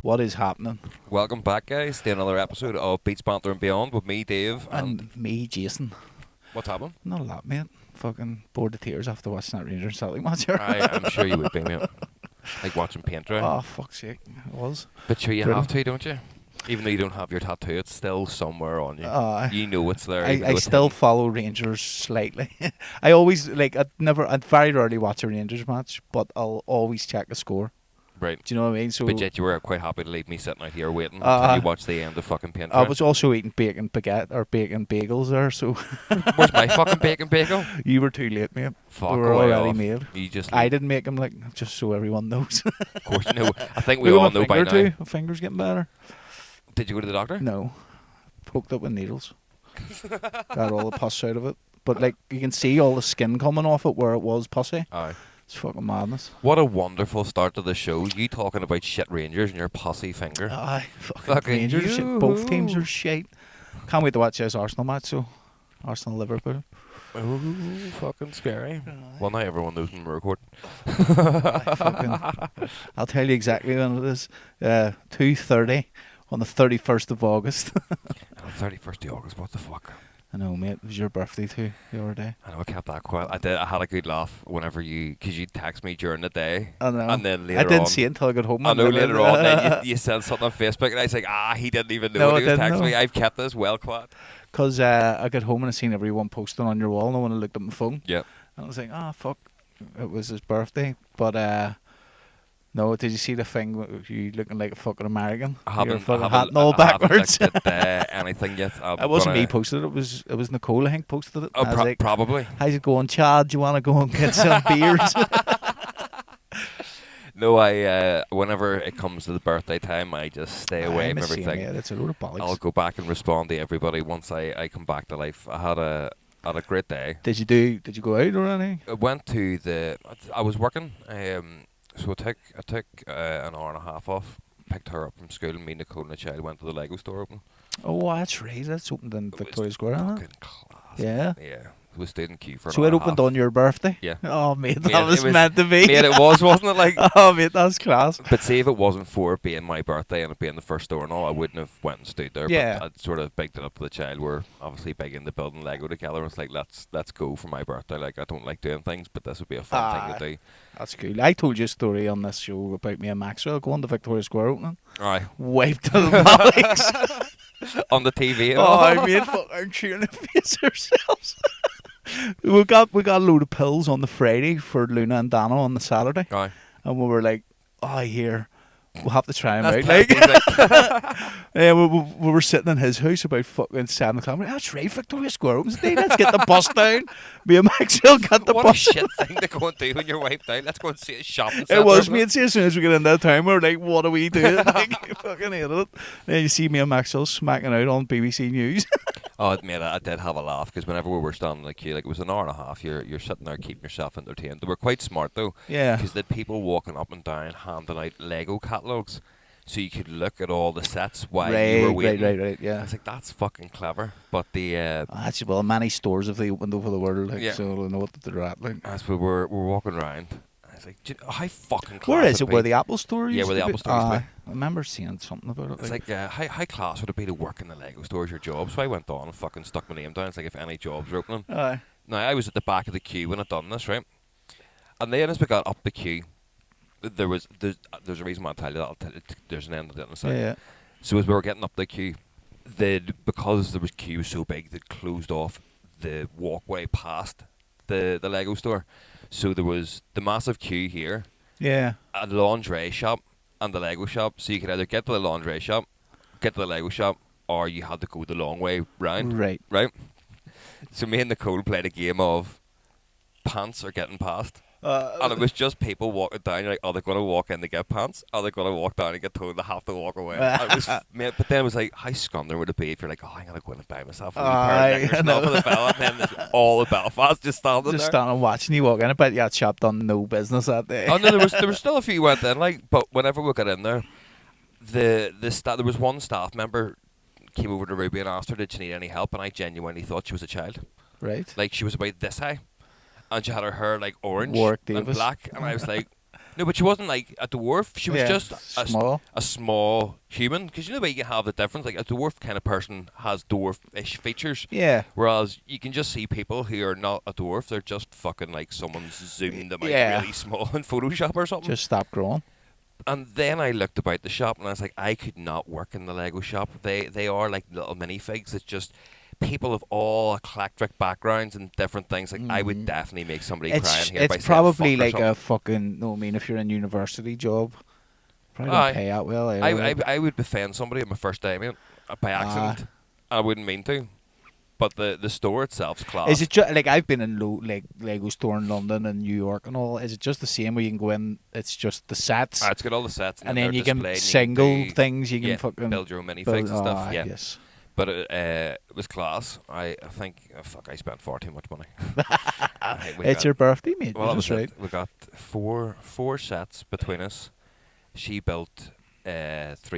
What is happening? Welcome back, guys, to another episode of Beats, Banter Beyond with me, Dave, And me, Jason. what's happening? Not a lot, mate. Fucking bored to tears after watching that Rangers Celtic match. I'm sure you would be, mate. Like watching paint dry. Oh, fuck's sake. It was. But sure, you Brilliant. have to, don't you? Even though you don't have your tattoo, it's still somewhere on you. You know it's there. I still follow Rangers slightly. I always, I'd very rarely watch a Rangers match, but I'll always check the score. Right. Do you know what I mean? So But yet you were quite happy to leave me sitting out here waiting until you watch the end of fucking paint dry. I was also eating bacon baguette or bacon bagels there, so Where's my fucking bacon bagel? you were too late, mate. Fuck We were away already off. made. You just I didn't make them, like, just so everyone knows. Of course, no. I think we Look at all my know by finger now. too. My finger's getting better. Did you go to the doctor? No. Poked up with needles. Got all the pus out of it. But, like, you can see all the skin coming off it where it was pussy. Aye. It's fucking madness. What a wonderful start to the show. You talking about shit Rangers and your pussy finger. Aye, Fucking fucking Rangers. Shit. you. Both teams are shite. Can't wait to watch this Arsenal match, so. Arsenal-Liverpool. Ooh, fucking scary. Well, now everyone knows when we're recording. I'll tell you exactly when it is. 2:30 on the 31st of August. 31st of August, what the fuck? I know, mate. It was your birthday too, the other day. I know, I kept that quiet. I had a good laugh whenever because you text me during the day. I know. And then later I didn't on, see it until I got home. I know later on, then you said something on Facebook, and I was like, he didn't even know No, what he I was didn't texting know. me. I've kept this well quiet. Because I got home and I seen everyone posting on your wall, and I went and looked at my phone. Yeah. And I was like, fuck. It was his birthday. But, no, did you see the thing with you looking like a fucking American? Your fucking hat and all backwards. I haven't looked at anything yet. It wasn't me posted it. It was Nicole, I think, posted it. Oh, I was like, probably. how's it going, Chad? Do you want to go and get some beers? No, whenever it comes to the birthday time, I just stay away from everything. Yeah, it's a load of bollocks. I'll go back and respond to everybody once I come back to life. I had a great day. Did you go out or anything? I went to I was working, so I took an hour and a half off, picked her up from school, and me, Nicole, and the child went to the Lego store open. Oh, that's right. That's opened in Victoria Square, isn't it? Fucking class. Yeah. Yeah. We stayed in queue for an So hour it and a opened half. on your birthday? Yeah. Oh, mate, Mate, that was meant to be. Mate, it was, wasn't it? Like, oh, mate, that's class. but see, if it wasn't for it being my birthday and it being the first store and all, I wouldn't have went and stood there. Yeah. But I'd sort of bigged it up to the child. We're obviously big into building Lego together. It's like, let's go for my birthday. Like, I don't like doing things, but this would be a fun thing to do. That's cool. I told you a story on this show about me and Maxwell going to Victoria Square opening. Aye. Wiped to the bollocks. On the TV. Oh, I made fucking cheering the face ourselves. we got a load of pills on the Friday for Luna and Dano on the Saturday. Aye. And we were like, here, we'll have to try him That's out. Like, testing, yeah, we were sitting in his house about fucking 7 o'clock. We're like, that's right, Victoria Square opens today. Let's get the bus down. Me and Maxwell got the what bus. a shit thing to go and do when you're wiped out. Let's go and see a shopping centre. It was isn't me. And see, as soon as we get in that town, we were like, what do we do? Like, fucking hated it. Then you see me and Maxwell smacking out on BBC News. Oh, mate, I did have a laugh because whenever we were standing in the queue, like it was an hour and a half, you're sitting there keeping yourself entertained. They were quite smart though, Yeah. because they had people walking up and down handing out Lego catalogues, so you could look at all the sets while you were waiting. Right, I yeah. was like, that's fucking clever. But the Actually, well, many stores have they opened over the world, like, Yeah. so they know what they're at. Like. as we were walking around, I was like, "Do you know how fucking class Where is it? would Where be?" the Apple Store Yeah, used where to the be? Apple Store used to be. I remember seeing something about it. It's like, how class would it be to work in the Lego store as your job? So I went on and fucking stuck my name down. It's like if any jobs were opening. Aye. Now, I was at the back of the queue when I done this, right? And then as we got up the queue, there's a reason why I'll tell you that. There's an end to it in a second. Yeah. So as we were getting up the queue, because the queue was so big, they'd closed off the walkway past the Lego store. So there was the massive queue here, Yeah. a lingerie shop, and the Lego shop. So you could either get to the lingerie shop, get to the Lego shop, or you had to go the long way round. Right. Right? So me and Nicole played a game of pants are getting past. And it was just people walking down. You're like, are they going to walk in to get pants? Are they going to walk down and get told they have to walk away? And it was, mate, but then it was like, how scummed would it be if you're like, I'm going to go in and buy myself a wee pair of knickers and all for the fella, and then there's all the Belfast just standing Just there. standing watching you walk in. I bet you had shop done no business that day. Oh no, there was still a few went in, like, but whenever we got in there, there was one staff member came over to Ruby and asked her, did she need any help? And I genuinely thought she was a child. Right. Like, she was about this high, and she had her hair like orange Warwick and Davis. black, and I was like, No, but she wasn't like a dwarf. She was just a small human. Because you know, you can have the difference. Like a dwarf kind of person has dwarf-ish features. Yeah. Whereas you can just see people who are not a dwarf. They're just fucking like someone's zoomed them out really small in Photoshop or something. Just stop growing. And then I looked about the shop and I was like, I could not work in the Lego shop. They are like little minifigs that just people of all eclectic backgrounds and different things. Like I would definitely make somebody cry in here. It's probably like a fucking. No, I mean, if you're in university job, probably don't pay out well. I would befriend somebody on my first day, mate, by accident. I wouldn't mean to. But the store itself's class. Is it just like I've been in Lego store in London and New York and all? Is it just the same where you can go in? It's just the sets. It's got all the sets, and then you can single things. You can fucking build your own minifigs and stuff. Yeah. Yes. But it was class. I think I spent far too much money. It's your birthday, mate. Well, that was right. We got four sets between us. She built 3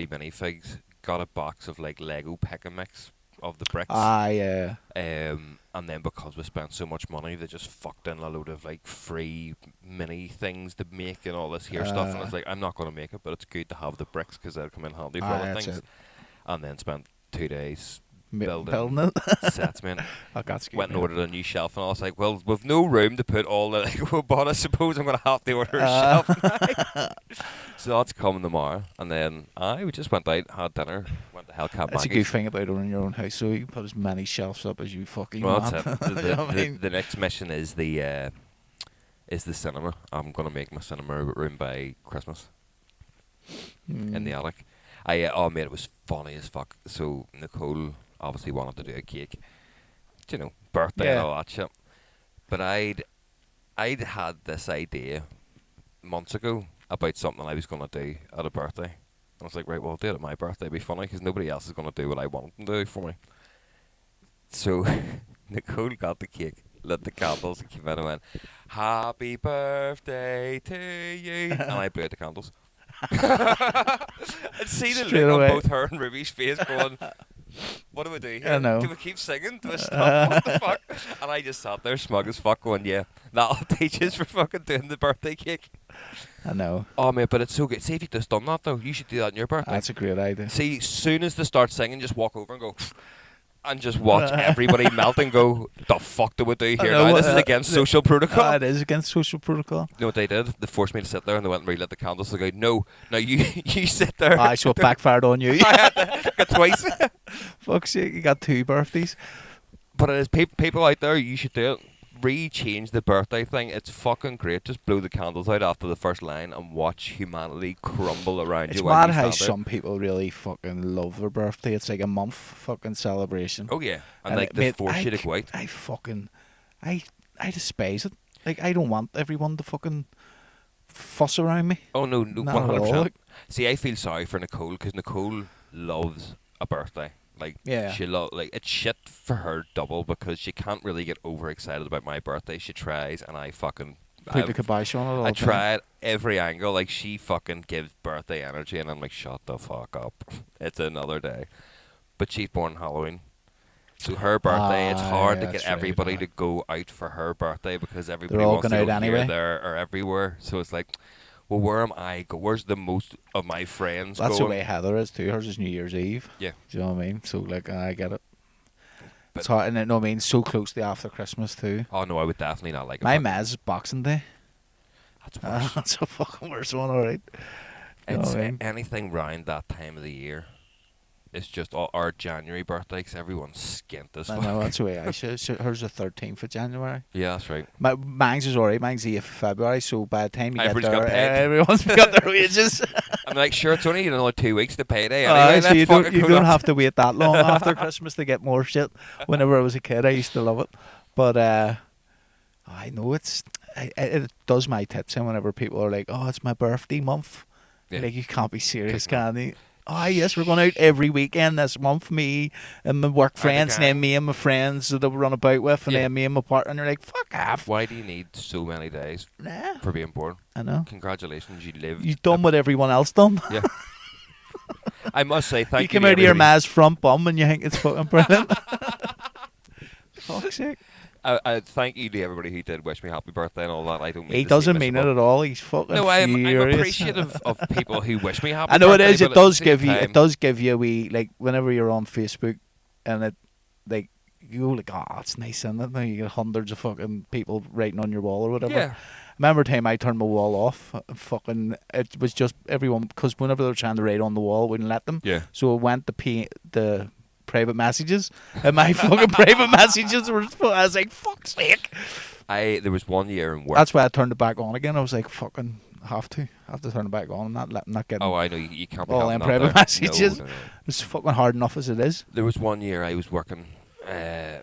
minifigs. Got a box of like Lego pick and mix of the bricks. Yeah. And then because we spent so much money, they just fucked in a load of like free mini things to make and all this here stuff. And I was like, I'm not going to make it, but it's good to have the bricks because they'll come in handy for other things. And then spent 2 days building it. Sets, man. Went and ordered a new shelf, and I was like, well, we've no room to put all the Lego, but I suppose I'm going to have to order a shelf now. So that's coming tomorrow. And then we just went out, had dinner, went to Hellcat. That's a good thing about owning your own house, so you can put as many shelves up as you fucking want. That's it. The next mission is the cinema. I'm going to make my cinema room by Christmas in the attic. Mate, it was funny as fuck. So Nicole obviously wanted to do a cake, birthday and all that shit. But I'd had this idea months ago about something I was going to do at a birthday. And I was like, right, well, I'll do it at my birthday. It'd be funny because nobody else is going to do what I want them to do for me. So Nicole got the cake, lit the candles, and came in and went, "Happy birthday to you." And I blew out the candles. And see the look on both her and Ruby's face going, what do we do here? I know. Do we keep singing? Do we stop? What the fuck? And I just sat there smug as fuck going, yeah, that'll teach us for fucking doing the birthday cake. I know. Oh, mate, but it's so good. See, if you just done that, though, you should do that on your birthday. That's a great idea. See, as soon as they start singing, just walk over and go... and just watch everybody melt and go, the fuck do we do here now? This is against social protocol. It is against social protocol. You know what they did? They forced me to sit there and they went and relit the candles. They go, no, you sit there. So it backfired on you. I had to get twice. Fuck's sake, you got 2 birthdays. But it is people out there, you should do it. Re-change the birthday thing. It's fucking great. Just blow the candles out after the first line and watch humanity crumble around you. It's mad how some people really fucking love their birthday. It's like a month fucking celebration. Oh yeah, and like they force you to go out. I despise it. Like I don't want everyone to fucking fuss around me. Oh no, 100%. See, I feel sorry for Nicole because Nicole loves a birthday. Like she it's shit for her double because she can't really get overexcited about my birthday. She tries and I fucking put the kibosh on it all. I try at every angle. Like she fucking gives birthday energy and I'm like, shut the fuck up. It's another day. But she's born Halloween. So her birthday, it's hard to get everybody to go out for her birthday because everybody wants to go here, there or everywhere. So it's like, well, where am I go? Where's the most of my friends That's going? the way Heather is too. Hers is New Year's Eve. Yeah. Do you know what I mean? So, like, I get it. But it's hard, and you know what I mean? So closely after Christmas too. Oh, no, I would definitely not like it. My Maz is Boxing Day. That's worse. That's a fucking worse one, alright. It's anything round that time of the year. It's just our January birthday because everyone's skint as fuck. I know, that's the way I should. Hers is the 13th of January. Yeah, that's right. Mine's is alright. Mine's the 8th of February, so by the time you get there, everyone's got their wages. I'm like, sure, it's only another 2 weeks to payday anyway. So you don't have to wait that long after Christmas to get more shit. Whenever I was a kid, I used to love it. But I know it does my tits in whenever people are like, oh, it's my birthday month. Yeah. Like, you can't be serious, can you? Oh yes, we're going out every weekend this month, me and my work friends, and then me and my friends that we run about with, and then me and my partner, and you're like, fuck off. Why do you need so many days for being born? I know. Congratulations, you lived. You've done what everyone else done. Yeah. I must say thank you. You come out of your ma's front bum and you think it's fucking brilliant. Fuck's sake. I thank you to everybody who did wish me happy birthday and all that. I don't mean He to doesn't seem mean it miserable. at all. He's fucking No, I'm furious. appreciative of people who wish me happy I know it birthday. is. but It at the does same give you. It time- does give you a wee, like, whenever you're on Facebook, and it, like, you go like, oh, it's nice, isn't it? Then you get hundreds of fucking people writing on your wall or whatever. Yeah. Remember the time I turned my wall off? Fucking, it was just everyone, because whenever they were trying to write on the wall, I wouldn't let them. Yeah. So it went to the private messages, and my fucking private messages were. I was like, fuck's sake. There was one year in work. That's why I turned it back on again. I was like, fucking, I have to turn it back on. I'm not getting Oh, I know you can't be all having them that private there. messages. No. It's fucking hard enough as it is. There was one year I was working, and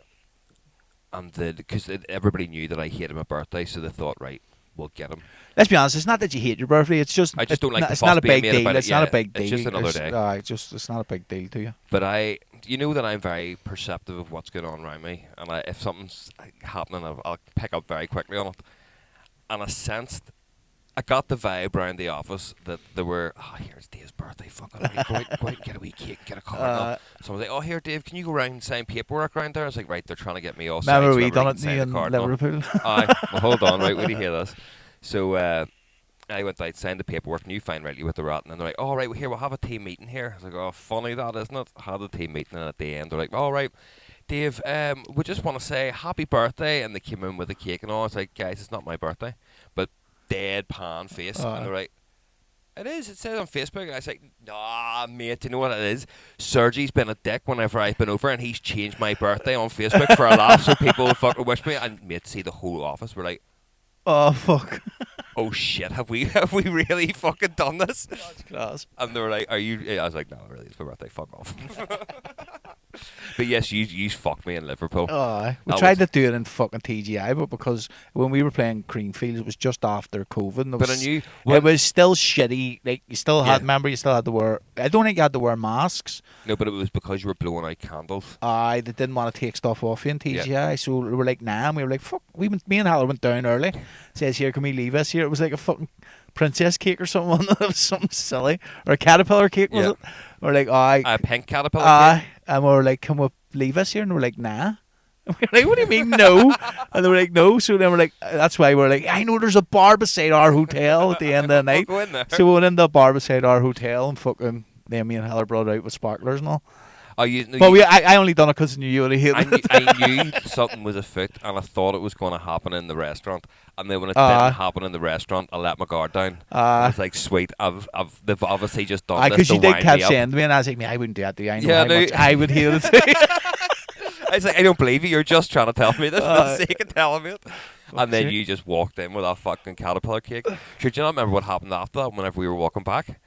because everybody knew that I hated my birthday, so they thought, right, we'll get him. Let's be honest. It's not that you hate your birthday. It's just I just don't like the it's fuss not a being big made deal. about it. It's not a Yeah, big deal. it's just another day. It's not a big deal to you. But you know that I'm very perceptive of what's going on around me, and if something's happening, I'll pick up very quickly on it. And I got the vibe around the office that there were, oh, here's Dave's birthday, fucking go out, get a wee cake, get a card. Someone's like, oh, here, Dave, can you go around and sign paperwork around there? I was like, right, they're trying to get me all signed. Remember so we everybody done can it sign the in card and all. Liverpool? Aye, well, hold on, right, wait till you hear this. So I went out, signed the paperwork, and you find rightly with the rat, and they're like, all right, well, here, we'll have a team meeting here. I was like, oh, funny that, isn't it? I had a team meeting, and at the end, they're like, all right, Dave, we just want to say happy birthday, and they came in with a cake and all. I was like, guys, it's not my birthday, but deadpan face, and they're like, it is, it says on Facebook, and I was like, nah, mate, you know what it is? Sergey's been a dick whenever I've been over, and he's changed my birthday on Facebook for a laugh, so people will fucking wish me, and mate, see the whole office, we're like, Oh fuck! oh shit, have we really fucking done this? That's class. And they were like, are you, I was like, no, really, it's my birthday, fuck off. But yes, you fucked me in Liverpool. Oh, we That tried was- to do it in fucking TGI, but because when we were playing Greenfield, it was just after COVID. And But I knew it was still shitty. Like you still had, Yeah. remember, you still had to wear. I don't think you had to wear masks. no, but it was because you were blowing out candles. They didn't want to take stuff off you in TGI, so we were like, nah. And we were like, fuck. Me and Haller went down early. Says here, can we leave us here? It was like a fucking princess cake or something. It was something silly, or a caterpillar cake was Yeah. it? We're like, aye. A pink caterpillar cake. And we were like, can we leave us here? And we're like, nah. And we were like, what do you mean, no? And they were like, no. So then we're like, that's why we're like, I know there's a bar beside our hotel at the end of the night. We'll go in there. So we went in the bar beside our hotel and fucking, then me and Heller brought it out with sparklers and all. Oh, you, no, But you, I only done it because I knew you would have hated it. I knew something was afoot, and I thought it was going to happen in the restaurant. And then when it Aye. didn't happen in the restaurant, I let my guard down. I was like, sweet, they've obviously just done this Because to you did wind kept me up. saying to me, and I was like, I wouldn't do that to you. I know Yeah, how no, much you- I would hate it too. I was like, I don't believe you. You're just trying to tell me this for the Aye. sake of telling me it. And then sake. you just walked in with that fucking caterpillar cake. Should you not remember what happened after that whenever we were walking back?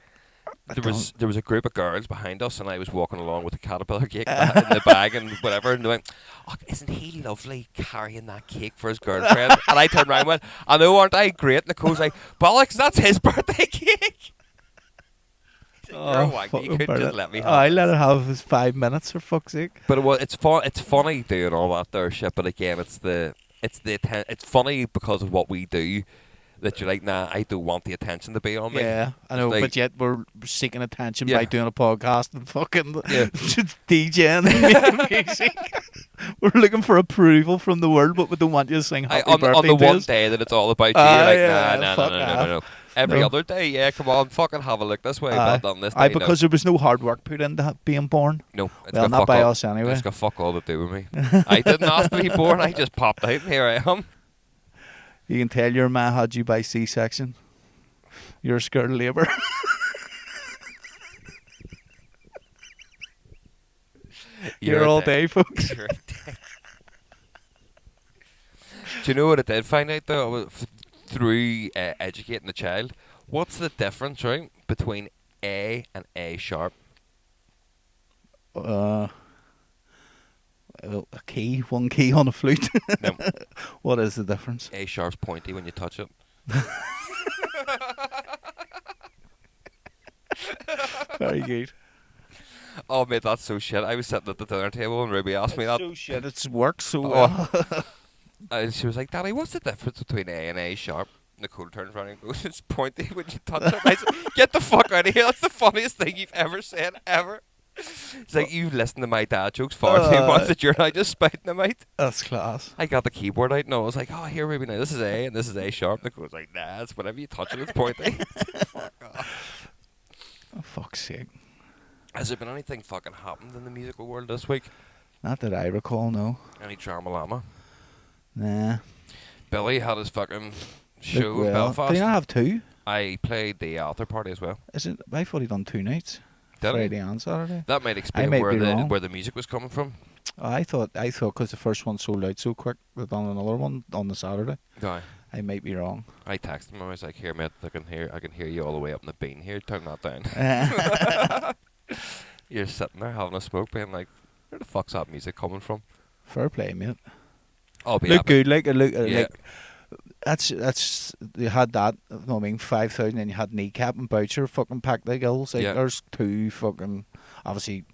There was a group of girls behind us, and I was walking along with the caterpillar cake in the bag and whatever, and they went, oh, isn't he lovely carrying that cake for his girlfriend? And I turned around and went, I know, aren't I great? Nicole's like, bollocks, that's his birthday cake. You're a wanker, fucking you could just brilliant. let me have I it. let it have his 5 minutes, for fuck's sake. But it's funny doing all that there shit. But again, it's funny because of what we do. That you're like, nah, I don't want the attention to be on me. Yeah, I know, Like- but yet we're seeking attention Yeah. by doing a podcast and fucking Yeah. DJing and making music. We're looking for approval from the world, but we don't want you to sing happy On birthday the to one us. day that it's all about you, you're like, yeah, nah, fuck no. Every No. other day, yeah, come on, fucking have a look this way. But on this day, Aye, because there was no hard work put into being born. no, it's Well, got not fuck by all, us anyway. It's got fuck all to do with me. I didn't ask to be born. I just popped out, and here I am. You can tell your ma had you by C-section. You're scared of labour. You're all a dick. day, folks. You're a dick. Do you know what I did find out though? Through educating the child, what's the difference, right, between A and A sharp? A key, one key on a flute. No. What is the difference? A sharp's pointy when you touch it. Very good. Oh mate, that's so shit. I was sitting at the dinner table and Ruby asked me that. So shit, it's worked so Oh. well. And she was like, Daddy, what's the difference between A and A sharp? Nicole turns around and goes, it's pointy when you touch it. I said, get the fuck out of here. That's the funniest thing you've ever said, ever. It's like you've listened to my dad jokes far too much that you're now just spouting them out. That's class. I got the keyboard out and I was like, oh, here maybe now this is A and this is A sharp. And it goes like, nah, it's whatever you touch it, it's pointing. Fuck off. Oh, fuck's sake. Has there been anything fucking happened in the musical world this week? Not that I recall, no. Any drama llama? Nah. Billy had his fucking show Look, in Belfast. Did he not have two? I played the after party as well. Is it? I thought he'd done 2 nights. Did he? Friday and Saturday. That might explain might be wrong. where the music was coming from. Oh, I thought because the first one sold out so quick, they've done another one on the Saturday. Aye. I might be wrong. I texted him. I was like, "Here, mate, I can hear you all the way up in the bean here. Turn that down." You're sitting there having a smoke, being like, "Where the fuck's that music coming from?" Fair play, mate. I'll be Look happy. good, like Yeah. like. That's you had that. No, I mean 5,000, and you had Kneecap and Boucher fucking packed the gills. Like, Yeah. there's two fucking obviously.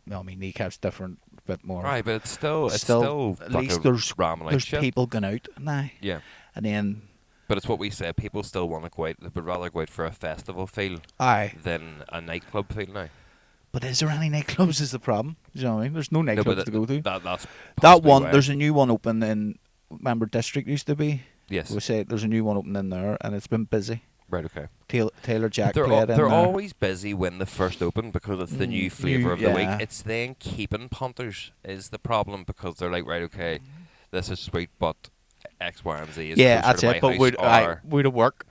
No, I mean Kneecap's different, bit more. Right, but it's still at least there's shit. people going out now. Yeah. And then But it's what we said. People still want to go out. They would rather go out for a festival feel aye. than a nightclub feel now. But is there any nightclubs? Is the problem? Do you know what I mean? There's no nightclubs to go to. That's That possibly one, why. there's a new one open in. Remember, District used to be. Yes. We say there's a new one open in there, and it's been busy. Right. Okay. Taylor Jack They're played in they're there. always busy when they first open because it's the new flavour of the week. yeah. It's then keeping punters is the problem because they're like, right, okay, this is sweet, but X, Y, and Z is Yeah, closer that's to it. my But house, would it work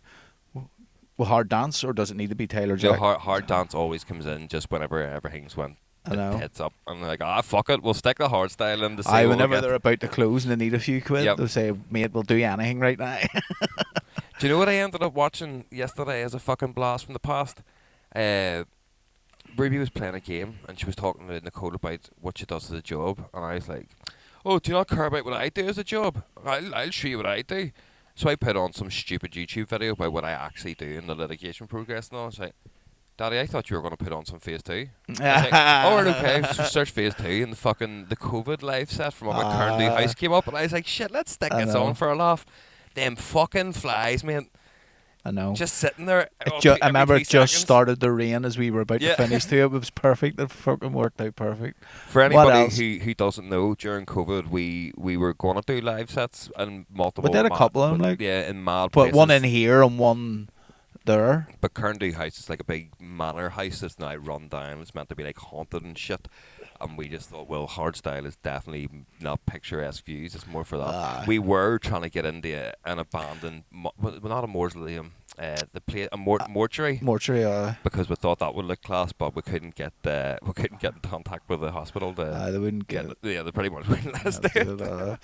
with hard dance, or does it need to be Taylor the Jack? hard dance always comes in just whenever everything's went I know. tits up. And they're like, fuck it, we'll stick the hard style in to see Aye, what whenever we they're get. about to close and they need a few quid, Yep. they'll say, "Mate, we'll do anything right now." Do you know what I ended up watching yesterday as a fucking blast from the past? Ruby was playing a game and she was talking to Nicole about what she does as a job, and I was like, "Oh, do you not care about what I do as a job? I'll show you what I do." So I put on some stupid YouTube video about what I actually do in the litigation progress, and I was like, "Daddy, I thought you were going to put on some phase 2." I was like, "Oh, right, okay." So search phase 2, and the COVID live set from up at Carndy House came up, and I was like, "Shit, let's stick I this know. on for a laugh." Them fucking flies, man. I know. Just sitting there. I remember it just started to rain as we were about Yeah. to finish too. It was perfect. It fucking worked out perfect. For What anybody else? who doesn't know, during COVID, we were going to do live sets and multiple. We did a couple of them, like, yeah, in mad but places. one in here and one there. But Carndy House is like a big manor house that's now run down. It's meant to be like haunted and shit. And we just thought, well, hardstyle is definitely not picturesque views. It's more for that. Aye. We were trying to get into an abandoned, well, not a mausoleum, mortuary. Mortuary. Because we thought that would look class, but we couldn't get in contact with the hospital to They wouldn't get get it. yeah, they pretty much wouldn't let us do it.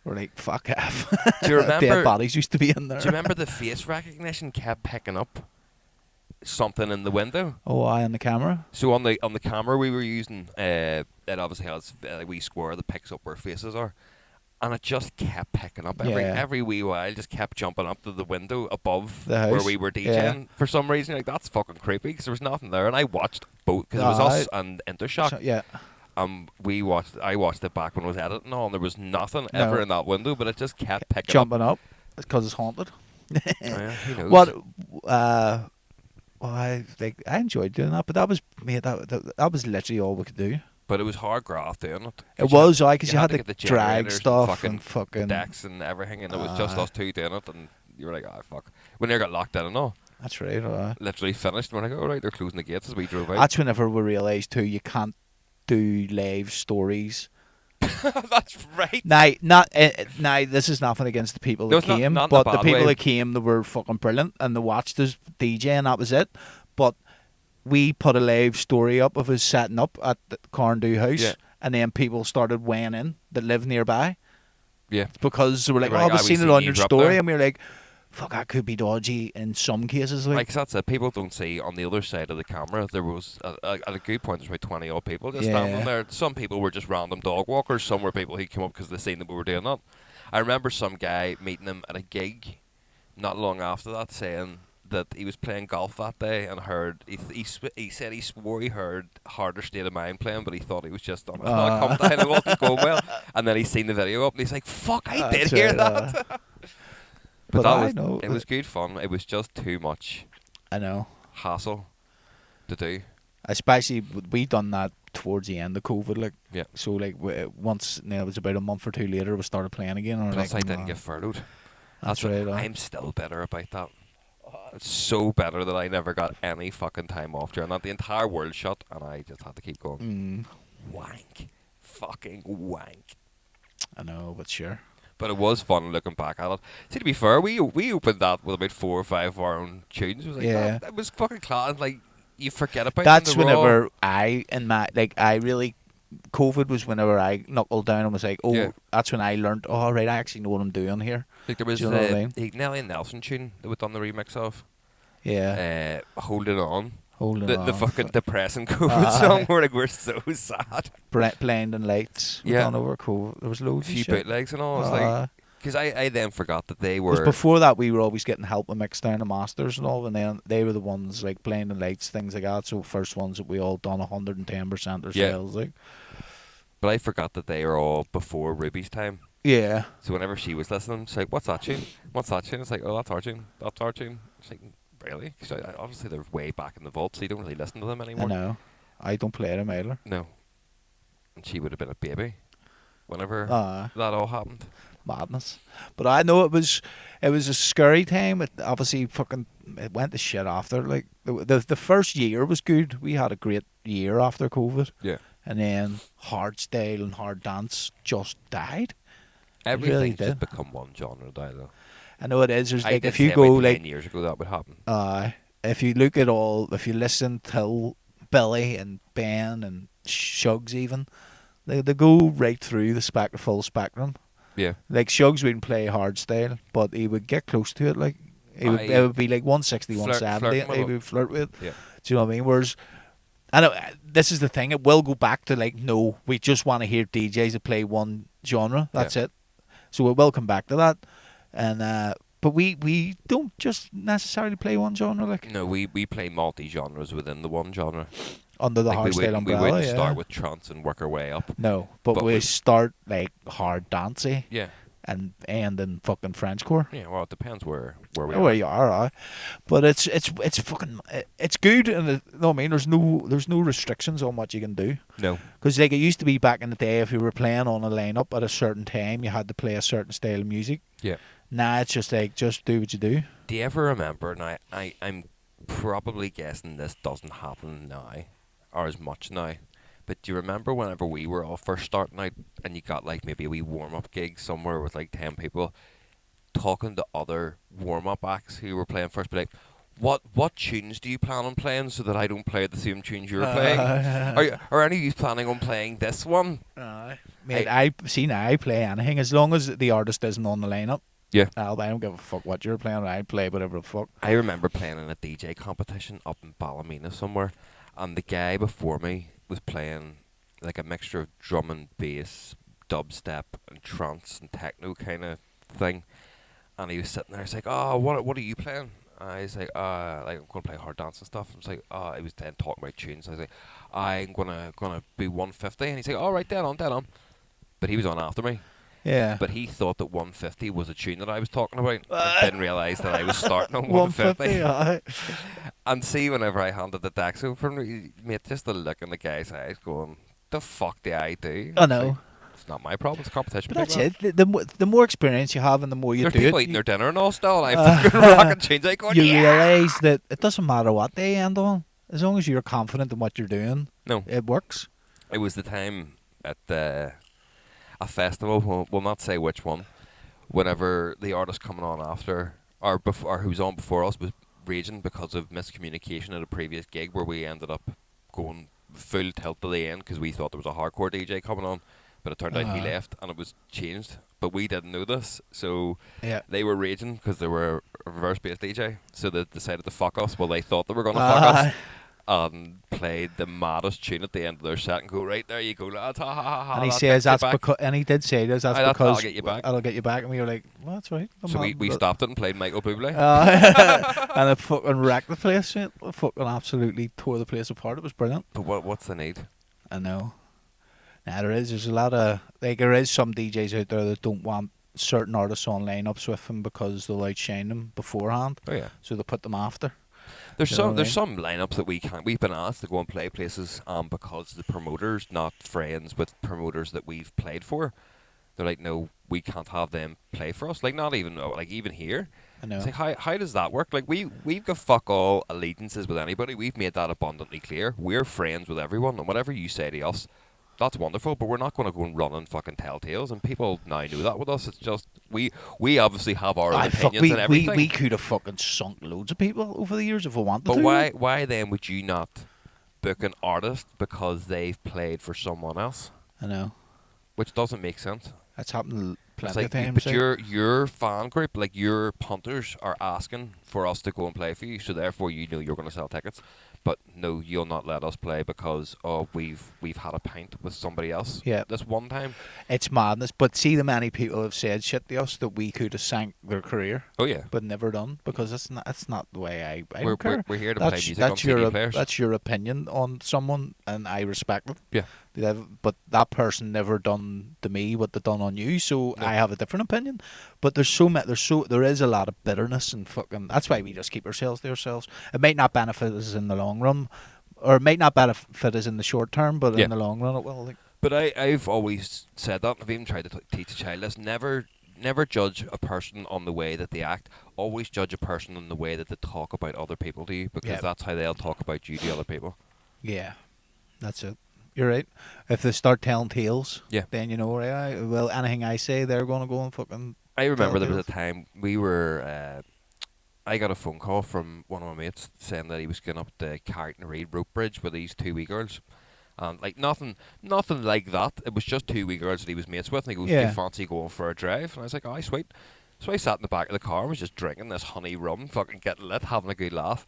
We're like, fuck off. Do you remember? Dead bodies used to be in there. Do you remember the face recognition kept picking up something in the window? Oh, aye, on the camera. So on the camera we were using, it obviously has a wee square that picks up where faces are, and it just kept picking up Yeah. every wee while. Just kept jumping up to the window above The where house. we were DJing Yeah. for some reason. Like, that's fucking creepy because there was nothing there, and I watched both because it was us and Intershock. So, yeah. I watched it back when I was editing all, and there was nothing No. ever in that window, but it just kept picking up. Jumping up because it's haunted. Oh, yeah, who knows? What? Well, I enjoyed doing that, but that was that was literally all we could do. But it was hard graft doing it. It was, because you had to to get the drag generators stuff and and fucking. decks and everything, and it was just Aye. us two doing it, and you were like, fuck. When they got locked in and all, That's right. literally finished, and we're like, all right, they're closing the gates as we drove out. That's whenever we realised too, you can't do live stories. That's right. Now, this is nothing against the people No, that it's not- came, not in a but the bad people way. that came, they were fucking brilliant, and they watched us DJ, and that was it. But we put a live story up of us setting up at the Carndoo House, Yeah. and then people started weighing in that live nearby Yeah. because they were like, They were "Oh, like, we've "Ah, we seen it seen on you your drop story," there." and we were like, "Fuck, that could be dodgy in some cases." Like, Like, 'cause that's it. People don't see on the other side of the camera. There was at a good point. There's about 20 odd people just Yeah. standing there. Some people were just random dog walkers. Some were people who came up because they seen that we were doing that. I remember some guy meeting him at a gig, not long after that, saying that he was playing golf that day and heard he said he swore he heard Harder State of Mind playing, but he thought he was just on a come down. It wasn't going well. And then he seen the video up and he's like, "Fuck, I did that's hear it, that." But that I was, know it was good fun. It was just too much I know. hassle to do. Especially we done that towards the end of COVID, like. Yeah. So like once it was about a month or two later, we started playing again. And Plus, like, I didn't get furloughed. That's what- right. I'm still bitter about that. It's so better that I never got any fucking time off during that. The entire world shut, and I just had to keep going. Wank. Fucking wank. I know, but sure. But it was fun looking back at it. See, to be fair, we opened that with about 4 or 5 of our own tunes. It was like, that was fucking class. Like, you forget about That's them, whenever I really, COVID was whenever I knuckled down and was like, that's when I learned, right, I actually know what I'm doing here. Like, there was Do you know what I mean? the Nelly and Nelson tune that we done the remix of. Yeah. Holding On. Holding On. The fucking depressing COVID song where like, we're so sad. Blinding Lights. Yeah. Done over COVID. There was loads A of few shit. bootlegs and all. I was like, because I then forgot that they were. Before that, we were always getting help with mix down the masters and all, and then they were the ones like Blinding Lights, things like that. So first ones that we all done 110% ourselves, like. But I forgot that they were all before Ruby's time. Yeah. So whenever she was listening, she's like, "What's that tune? What's that tune?" It's like, "Oh, that's our tune. That's our tune." It's like, really? Because obviously they're way back in the vault, so you don't really listen to them anymore. I know. I don't play them either. No. And she would have been a baby whenever that all happened. Madness. But I know it was a scary time. It obviously it went to shit after. Like the first year was good. We had a great year after COVID. Yeah. And then hardstyle and hard dance just died. Everything really just did. become one genre now, though. I know it is. There's I like did if you say go about like 10 years ago that would happen. if you look at if you listen to Billy and Ben and Shugs even, they go right through the full spectrum. Yeah. Like Shugs wouldn't play hardstyle, but he would get close to it. Like it would be like 160, 170, and he would flirt with it. Yeah. Do you know what I mean? Whereas, I know this is the thing. It will go back to like, no, we just want to hear DJs that play one genre. That's it. So it will come back to that, and but we don't just necessarily play one genre. Like No, we play multi genres within the one genre. Under the hardstyle umbrella. We wouldn't start with trance and work our way up. No, but we start like hard dancey. Yeah. And end in fucking Frenchcore. Yeah, well, it depends where we are. Where you are, but it's fucking it's good, and no, I mean there's no restrictions on what you can do. No, because like it used to be back in the day, if you were playing on a lineup at a certain time, you had to play a certain style of music. Yeah. Now it's just like just do what you do. Do you ever remember? Now I'm probably guessing this doesn't happen now, or as much now. But do you remember whenever we were all first starting out and you got like maybe a wee warm-up gig somewhere with like 10 people, talking to other warm-up acts who were playing first, be like, what tunes do you plan on playing so that I don't play the same tunes you're playing? Are any of you planning on playing this one? Mate, I play anything as long as the artist isn't on the lineup. Yeah. I don't give a fuck what you're playing. I play whatever the fuck. I remember playing in a DJ competition up in Ballymena somewhere, and the guy before me was playing like a mixture of drum and bass, dubstep and trance and techno kind of thing, and he was sitting there. He's like, "Oh, what are you playing?" He's like, I'm gonna play hard dance and stuff." I was like, he was then talking about tunes. I was like, "I'm gonna be 150," and he's like, "All right, dead on." But he was on after me. Yeah. But he thought that 150 was a tune that I was talking about. I didn't realise that I was starting on 150. And see, whenever I handed the decks over for me, mate, just the look in the guy's eyes going, the fuck do I do? I know. Like, it's not my problem, it's competition. But that's it. The more experience you have and the more you There's do it. people eating their dinner and all still, and I'm fucking rocking tunes. I going, you realise that it doesn't matter what they end on. As long as you're confident in what you're doing, it works. It was the time at a festival, we'll not say which one, whenever the artist coming on after, or who was on before us, was raging because of miscommunication at a previous gig where we ended up going full tilt to the end because we thought there was a hardcore DJ coming on, but it turned out he left and it was changed. But we didn't know this, so they were raging because they were a reverse bass DJ, so they decided to fuck us. Well, they thought they were going to fuck us. And played the maddest tune at the end of their set and go, "Right, there you go, lads, ha ha ha ha." And he says that's because, and he did say this, that's because I'll get you back. I'll get you back, and we were like, well, that's right. So we stopped it and played Michael Bublé. And it fucking wrecked the place. It fucking absolutely tore the place apart. It was brilliant. But what's the need? I know. Nah, there's a lot of there is some DJs out there that don't want certain artists on lineups with them because they'll outshine them beforehand. Oh yeah. So they put them after. There's You know some what I there's mean? some lineups that we've been asked to go and play places because the promoters not friends with promoters that we've played for. They're like, no, we can't have them play for us. Like, not even like even here. I It's know. like how does that work? Like we've got fuck all allegiances with anybody. We've made that abundantly clear. We're friends with everyone, and whatever you say to us, that's wonderful. But we're not going to go and run and fucking tell tales. And people now know that with us. It's just we obviously have our own I fuck. opinions and everything. We could have fucking sunk loads of people over the years if we wanted But to. why then would you not book an artist because they've played for someone else? I know. Which doesn't make sense. That's happened It's plenty like, of times. but like. your fan group, like your punters, are asking for us to go and play for you, so therefore you know you're going to sell tickets. But no, you'll not let us play because we've had a pint with somebody else. Yeah. This one time. It's madness. But see, the many people have said shit to us that we could have sank their career, Oh yeah. but never done because it's not the way I We're don't care. we're here to play That's music on that's CD your players. that's your opinion on someone, and I respect it. Yeah. But that person never done to me what they done on you, so No. I have a different opinion. But there is a lot of bitterness and fucking. That's why we just keep ourselves to ourselves. It might not benefit us in the long run, or it might not benefit us in the short term, but Yeah. in the long run it will. Like, But I've always said that. I've even tried to teach a child this. Never judge a person on the way that they act. Always judge a person on the way that they talk about other people to you, because Yeah. that's how they'll talk about you to other people. yeah, that's it. You're right. If they start telling tales, Yeah. then you know, right? Well, anything I say, they're gonna go and fucking. I remember there was a tales. time we were. I got a phone call from one of my mates saying that he was going up the Carrickna Reid rope bridge with these two wee girls. And like nothing like that. It was just two wee girls that he was mates with. And he goes, "Do Yeah. you fancy going for a drive?" And I was like, "Oh, sweet." So I sat in the back of the car and was just drinking this honey rum, fucking getting lit, having a good laugh.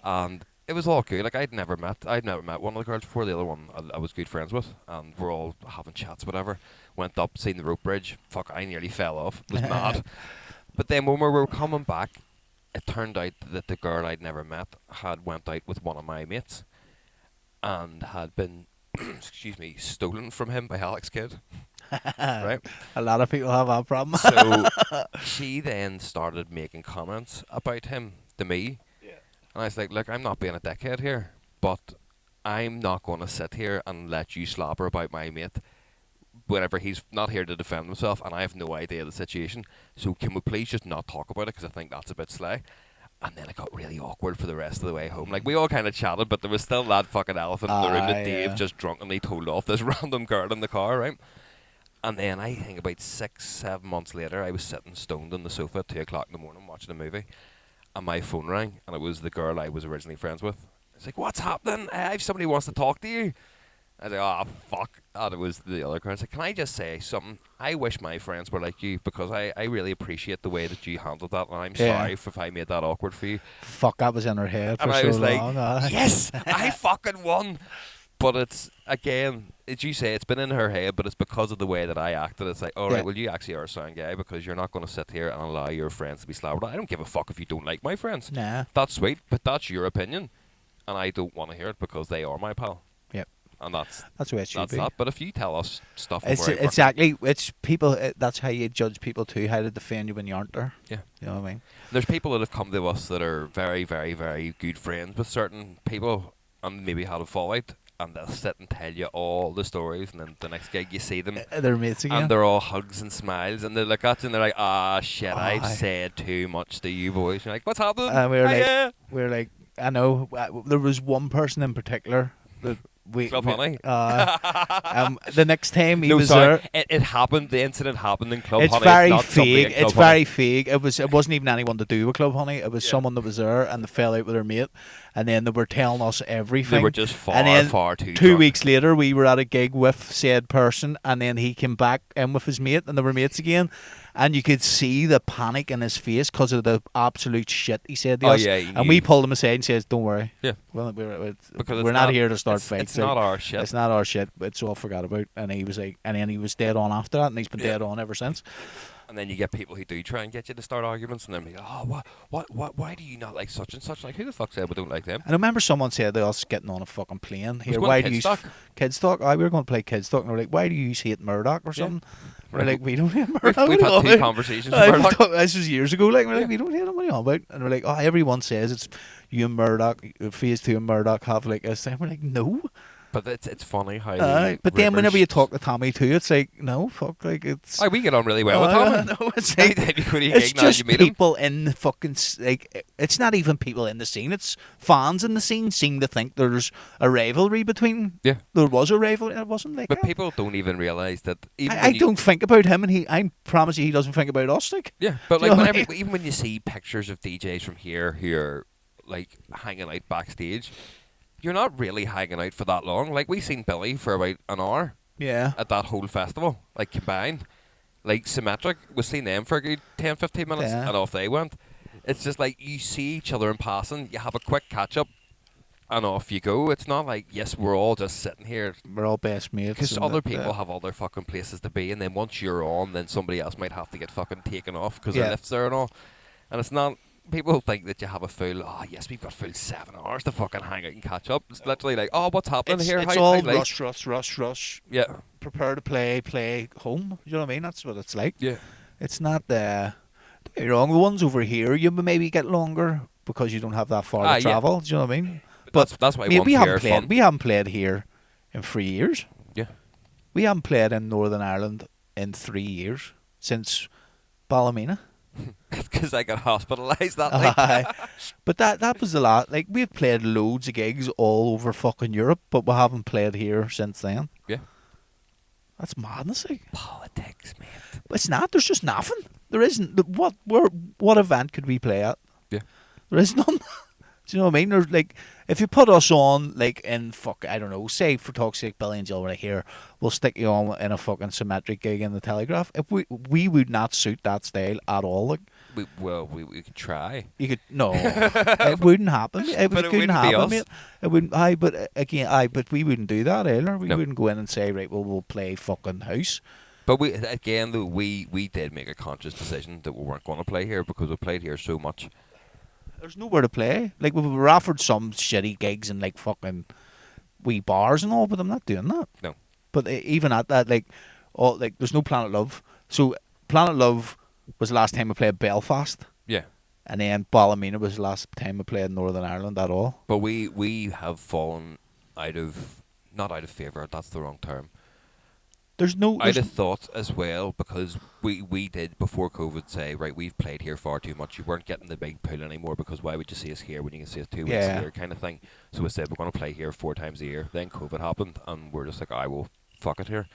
And it was all good. Like I'd never met one of the girls before. The other one I was good friends with, and we're all having chats, whatever. Went up, seen the rope bridge. Fuck, I nearly fell off. It was mad. But then when we were coming back, it turned out that the girl I'd never met had went out with one of my mates and had been, excuse me, stolen from him by Alex Kidd. Right? A lot of people have that problem. So she then started making comments about him to me. Yeah. And I was like, look, I'm not being a dickhead here, but I'm not going to sit here and let you slobber about my mate whenever he's not here to defend himself and I have no idea the situation. So can we please just not talk about it, because I think that's a bit sly. And then it got really awkward for the rest of the way home. Like, we all kind of chatted, but there was still that fucking elephant in the room that Dave yeah. just drunkenly told off this random girl in the car, right? And then I think about 6-7 months later, I was sitting stoned on the sofa at 2 o'clock in the morning watching a movie, and my phone rang, and it was the girl I was originally friends with. It's like, what's happening? If somebody wants to talk to you. I was like, oh, fuck. And it was the other girl. I was like, can I just say something? I wish my friends were like you, because I really appreciate the way that you handled that, and I'm sorry if I made that awkward for you. Fuck, that was in her head for And I so was like, long. yes, I fucking won. But it's, again, as you say, it's been in her head, but it's because of the way that I acted. It's like, all right, Yeah. well, you actually are a sound guy, because you're not going to sit here and allow your friends to be slobbered. I don't give a fuck if you don't like my friends. Nah. That's sweet, but that's your opinion, and I don't want to hear it because they are my pal. Yep. And that's the way it should be. that. But if you tell us stuff, It's before I work- exactly. It's people. That's how you judge people too. How to defend you when you aren't there. Yeah. You know what I mean? There's people that have come to us that are very, very, very good friends with certain people, and maybe had a fallout, and they'll sit and tell you all the stories, and then the next gig you see them, They're mates again. and they're all hugs and smiles, and they look at you and they're like, ah, shit, I've Aye. said too much to you boys. You're like, what's happening? And we were like, Hiya." I know. There was one person in particular that Club Honey? the next time he No, was sorry, there. it happened. The incident happened in Club It's Honey. very not somebody fake. at Club It's Honey. very fake. It wasn't even anyone to do with Club Honey. It was Yeah. someone that was there, and they fell out with their mate, and then they were telling us everything. They were just far, and then far too 2 drunk. weeks later, we were at a gig with said person, and then he came back in with his mate, and they were mates again. And you could see the panic in his face because of the absolute shit he said to Oh, us. yeah, he and knew. we pulled him aside and says, "Don't worry. Yeah. Well, Because we're it's not here to start it's, fights. It's not our shit. It's not our shit. It's all forgot about." And he was like, and then he was dead on after that, and he's been Yeah. dead on ever since. And then you get people who do try and get you to start arguments, and then be like, oh, why do you not like such and such? Like, who the fuck said we don't like them? I remember someone said to us getting on a fucking plane here, going why to do you Kidstock. Kidstock? We were going to play Kidstock, and we're like, why do you hate Murdoch or something? We're like, we don't hate Murdoch. We've had 2 conversations with Murdoch. This was years ago. Like, we're like, we don't hate him. What are you on about? And we're like, everyone says it's you and Murdoch, Phase 2 and Murdoch have like a thing. We're like, no. But it's funny how. But then whenever you talk to Tommy too, it's like, no, fuck, like it's. We get on really well with Tommy. No, it's like, it's just people in the fucking like. It's not even people in the scene. It's fans in the scene seem to think there's a rivalry between. Yeah. There was a rivalry. It wasn't like. But people don't even realise that. I don't think about him, and I promise you, he doesn't think about us. Like. Yeah, but like even when you see pictures of DJs from here who are like hanging out backstage. You're not really hanging out for that long. Like, we seen Billy for about an hour. Yeah. At that whole festival, like combined. Like Symmetric, we seen them for a good 10, 15 minutes, and off they went. It's just like you see each other in passing, you have a quick catch up, and off you go. It's not like, yes, we're all just sitting here. We're all best mates. Because other people have other fucking places to be, and then once you're on, then somebody else might have to get fucking taken off because their lifts there and all. And it's not. People think that you have a full, yes, we've got full 7 hours to fucking hang out and catch up. It's literally like, what's happening here? It's all rush. Yeah. Prepare to play home. You know what I mean? That's what it's like. Yeah. It's not, don't get me wrong, the ones over here, you maybe get longer because you don't have that far to travel. Yeah. Do you know what I mean? But that's why we haven't played here in 3 years. Yeah. We haven't played in Northern Ireland in 3 years since Ballymena. Because I got hospitalised that night. But that was a lot. Like, we've played loads of gigs all over fucking Europe, but we haven't played here since then. Yeah. That's madness, like. Politics, mate. But it's not. There's just nothing. There isn't. What event could we play at? Yeah. There is none. Do you know what I mean? There's like, if you put us on, like, in I don't know, say for talk's sake, Billy and Jill right here, we'll stick you on in a fucking Symmetric gig in the Telegraph. If we would not suit that style at all. Like, we could try. You could it wouldn't happen. It couldn't happen, mate. It wouldn't. But we wouldn't do that either. We wouldn't go in and say, right, well, we'll play fucking house. But we did make a conscious decision that we weren't going to play here because we played here so much. There's nowhere to play. Like, we were offered some shitty gigs in, like, fucking wee bars and all, but I'm not doing that. No. But even at that, there's no Planet Love. So Planet Love was the last time we played Belfast. Yeah. And then Ballymena was the last time we played Northern Ireland at all. But we have fallen not out of favour, that's the wrong term. I'd have thought as well, because we did before COVID say, right, we've played here far too much. You weren't getting the big pull anymore because why would you see us here when you can see us 2 weeks a year, kind of thing. So we said we're going to play here 4 times a year. Then COVID happened, and we're just like, I will fuck it here.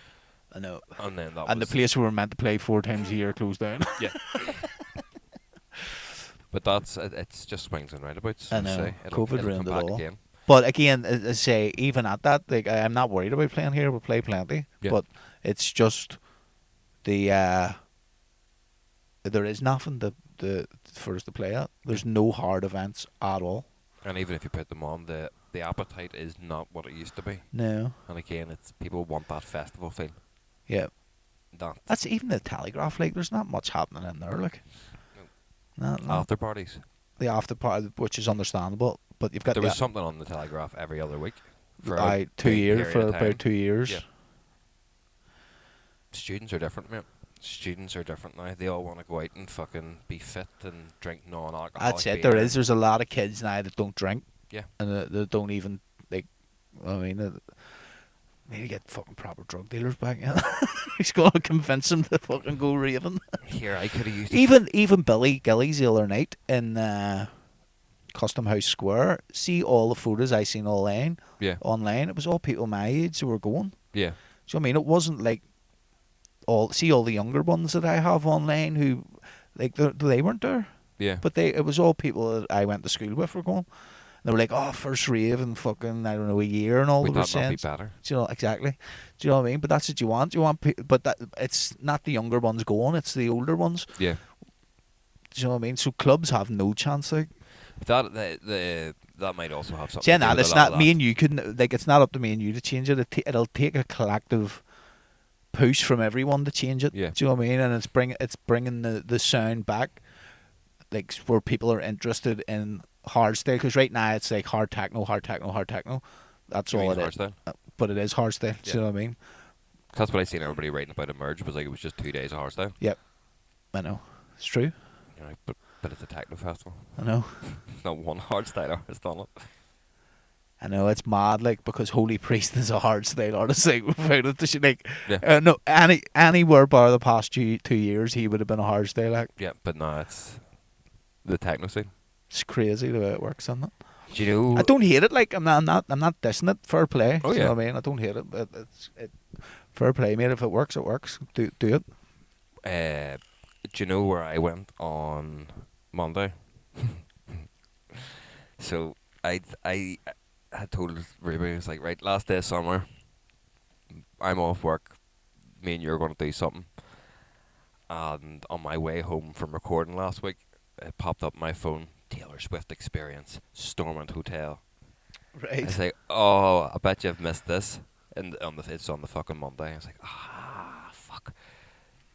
I know. And then the place we were meant to play 4 times a year closed down. Yeah. But it's just swings and roundabouts. I know. COVID ruined it all. Again. But again, as I say, even at that, like, I'm not worried about playing here. We'll play plenty. Yeah. But it's just there is nothing for us to play at. There's no hard events at all. And even if you put them on, the appetite is not what it used to be. No. And again, it's people want that festival feel. Yeah. That's even the Telegraph. Like, there's not much happening in there. Like, no. After parties. The after party, which is understandable, but you've got. There was something on the Telegraph every other week. For 2 years, for about 2 years. Yeah. Students are different, mate. Students are different now. They all want to go out and fucking be fit and drink non-alcoholic That's it. beer. There's a lot of kids now that don't drink. Yeah. And they don't even, like, I mean, need to get fucking proper drug dealers back in. He's going to convince them to fucking go raving. Here, I could have used even Billy Gillies the other night in Custom House Square. See all the photos I seen online. Yeah. Online, it was all people my age who were going. Yeah. So I mean, it wasn't like all the younger ones that I have online who, like, they weren't there. Yeah. But it was all people that I went to school with were going. They were like, oh, first rave in fucking, I don't know, a year and all. Would they were that not be saying. better? Do you know, exactly. Do you know what I mean? But that's what you want. You want, but it's not the younger ones going, it's the older ones. Yeah. Do you know what I mean? So clubs have no chance. Like, that might also have something. Yeah, it's not me and you couldn't. Like, it's not up to me and you to change it. It'll take a collective push from everyone to change it. Yeah. Do you know what I mean? And it's bringing the sound back, like where people are interested in hardstyle. Because right now it's like hard techno, hard techno, hard techno. That's You all mean it is. hardstyle? But it is hardstyle. Do Yeah. you know what I mean? That's what I seen everybody writing about Emerge. Was like it was just 2 days of hardstyle. Yep. I know. It's true. You know, but it's a techno festival. I know. Not one hardstyler has done it. I know, it's mad, like, because Holy Priest is a hardstyle artist, like, without it, like, Yeah. no, anywhere bar the past 2 years, he would have been a hardstyle act. Yeah, but no, it's the techno scene. It's crazy the way it works, isn't it? Do you know? I don't hate it, like, I'm not dissing it, fair play. Oh, Do you yeah. know what I mean? I don't hate it, but it's fair play, mate. If it works, it works. Do it. Do you know where I went on Monday? So I had told Ruby, I was like, right, last day of summer, I'm off work. Me and you are going to do something. And on my way home from recording last week, it popped up on my phone, Taylor Swift experience, Stormont Hotel. I Right. was like, oh, I bet you've missed this. And it's on the fucking Monday. I was like, fuck.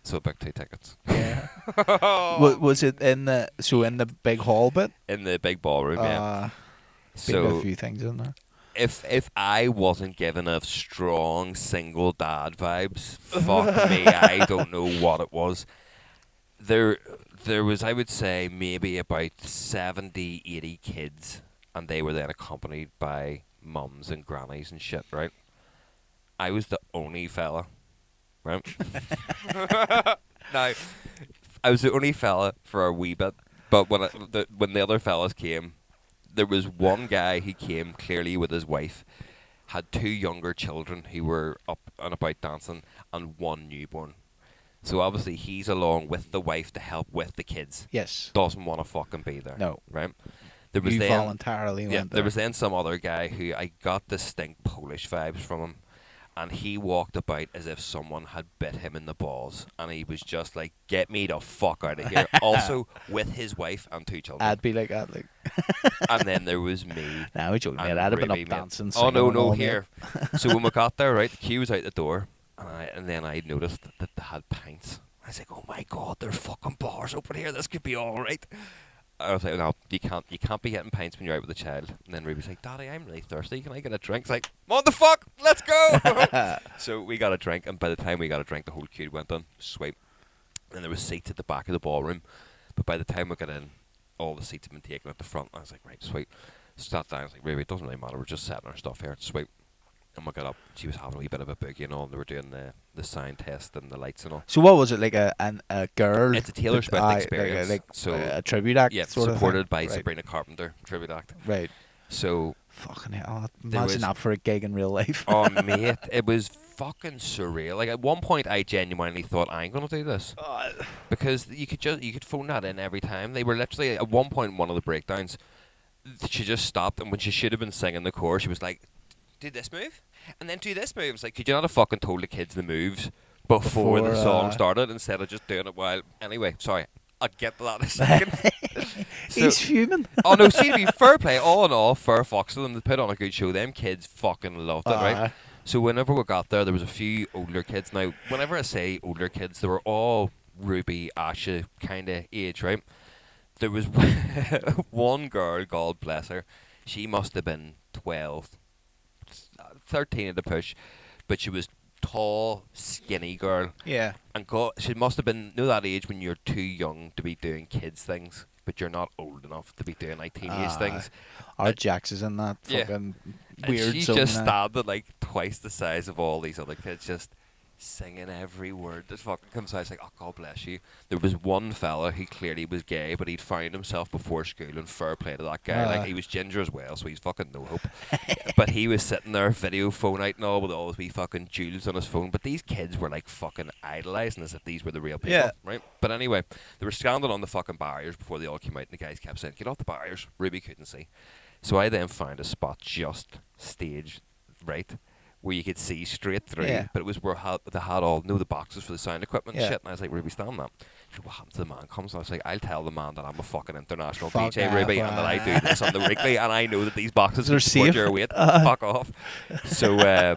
So I booked 2 tickets. Yeah. Was it in the big hall bit? In the big ballroom, yeah. Been a So few things in there. if I wasn't given a strong single dad vibes, fuck me, I don't know what it was. There was, I would say, maybe about 70, 80 kids, and they were then accompanied by mums and grannies and shit, right? I was the only fella, right? Now, I was the only fella for a wee bit, but when the other fellas came, there was one guy who came clearly with his wife, had 2 younger children who were up and about dancing, and 1 newborn. So obviously he's along with the wife to help with the kids. Yes. Doesn't want to fucking be there. No. Right? There was You then voluntarily yeah, went there was then some other guy who I got distinct Polish vibes from him, and he walked about as if someone had bit him in the balls, and he was just like, "Get me the fuck out of here!" Also with his wife and 2 children. I'd be like that, like. And then there was me. Nah, we joking, mate. and I'd have been Ruby, up mate. dancing. Oh singing no, and all, no, mate. here. So when we got there, right, the queue was out the door, and then I noticed that they had pints. I was like, "Oh my god, there's fucking bars open here. This could be all right." I was like, "No, you can't be getting pints when you're out with a child." And then Ruby's like, "Daddy, I'm really thirsty. Can I get a drink?" It's like, "What the fuck? Let's go!" So we got a drink, and by the time we got a drink, the whole queue went on. Sweet. And there was seats at the back of the ballroom, but by the time we got in, all the seats had been taken at the front. I was like, "Right, sweet." Sat down. I was like, "Ruby, it doesn't really matter. We're just setting our stuff here. It's sweet." And we got up. She was having a wee bit of a boogie and all, and they were doing the sound test and the lights and all. So what was it, like a girl? It's a Taylor Swift experience. Like So a tribute act. Yeah, sort supported of by thing? Right. Sabrina Carpenter tribute act. Right. So, Fucking hell! There Imagine was- that for a gig in real life. oh mate, it was fucking surreal. Like at one point, I genuinely thought I'm gonna do this because you could phone that in every time. They were literally at one point in one of the breakdowns. She just stopped, and when she should have been singing the chorus, she was like, "Do this move, and then do this move." It's like, could you not have fucking told the kids the moves before the song started instead of just doing it while? Anyway, sorry, I'll get to that in a second. He's fuming. Oh no, see, to be fair play, all in all, fair fox to them. They put on a good show. Them kids fucking loved it, right? So whenever we got there was a few older kids. Now, whenever I say older kids, they were all Ruby, Asha kind of age, right? There was one girl, God bless her, she must have been 12, 13 at the push, but she was tall, skinny girl. Yeah. And God, she must have been, that age when you're too young to be doing kids things, but you're not old enough to be doing like teenage things. Our Jax is in that Yeah. fucking And weird she's zone just now. standing like twice the size of all these other kids, just singing every word that fucking comes out. It's like, oh, God bless you. There was one fella who clearly was gay, but he'd found himself before school, and fair play to that guy. Like, he was ginger as well, so he's fucking no hope. But he was sitting there, video phone out and all, with all these fucking jewels on his phone. But these kids were like fucking idolising as if these were the real people, Yeah. right? But anyway, they were standing on the fucking barriers before they all came out, and the guys kept saying, "Get off the barriers." Ruby couldn't see. So I then found a spot just stage right where you could see straight through, Yeah. but it was where they had all the boxes for the sound equipment and Yeah. shit. And I was like, "Ruby, stand that." She said, "What happened to the man comes?" And I was like, "I'll tell the man that I'm a fucking international Fuck DJ, off, Ruby, and that I do this on the weekly, and I know that these boxes They're can support safe. your weight." Fuck off. So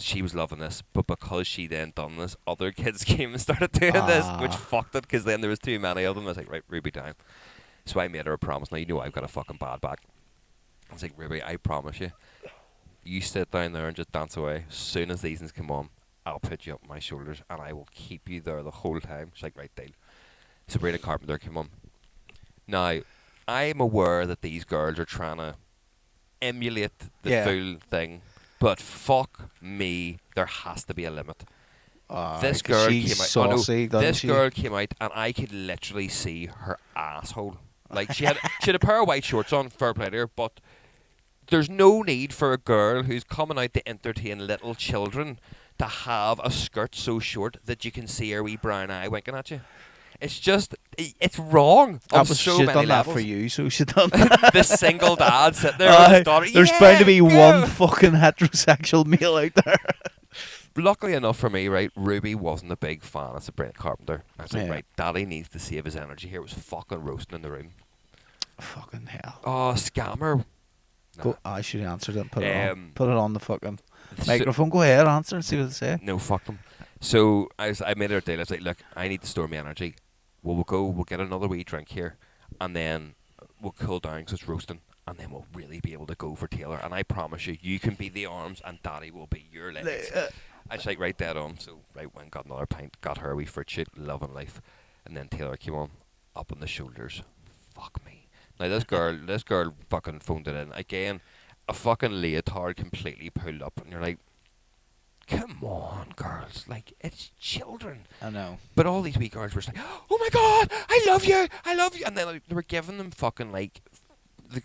she was loving this, but because she then done this, other kids came and started doing this, which fucked it, because then there was too many of them. I was like, right, Ruby, down. So I made her a promise. Now, you know I've got a fucking bad back. I was like, Ruby, I promise you, you sit down there and just dance away. As soon as these things come on, I'll put you up my shoulders and I will keep you there the whole time. She's like, right, deal. Sabrina Carpenter came on. Now, I'm aware that these girls are trying to emulate the full thing, but fuck me, there has to be a limit. This girl came out. Saucy, this girl came out, and I could literally see her asshole. Like she had a pair of white shorts on, fair play to her, but there's no need for a girl who's coming out to entertain little children to have a skirt so short that you can see her wee brown eye winking at you. It's just, it's wrong on so many done levels. That for you, so she done The single dad sitting there with his daughter. There's bound to be one fucking heterosexual male out there. Luckily enough for me, right, Ruby wasn't a big fan of Sabrina Carpenter. I was like, right, Daddy needs to save his energy here. It was fucking roasting in the room. Fucking hell. Oh, scammer. Nah. Go, I should have answered it and put it on the fucking microphone. Go ahead, answer and see what they say. No, fuck them. So I made her a deal. I was like, look, I need to store my energy. We'll get another wee drink here, and then we'll cool down because it's roasting, and then we'll really be able to go for Taylor. And I promise you, you can be the arms, and Daddy will be your legs. I was like, right, dead on. So right, went got another pint, got her a wee fruit shake, loving life, and then Taylor came on, up on the shoulders. Fuck me. Now this girl fucking phoned it in again. A fucking leotard completely pulled up, and you're like, come on, girls. Like, it's children. I know. But all these wee girls were just like, oh my God, I love you. And then like, they were giving them fucking, like,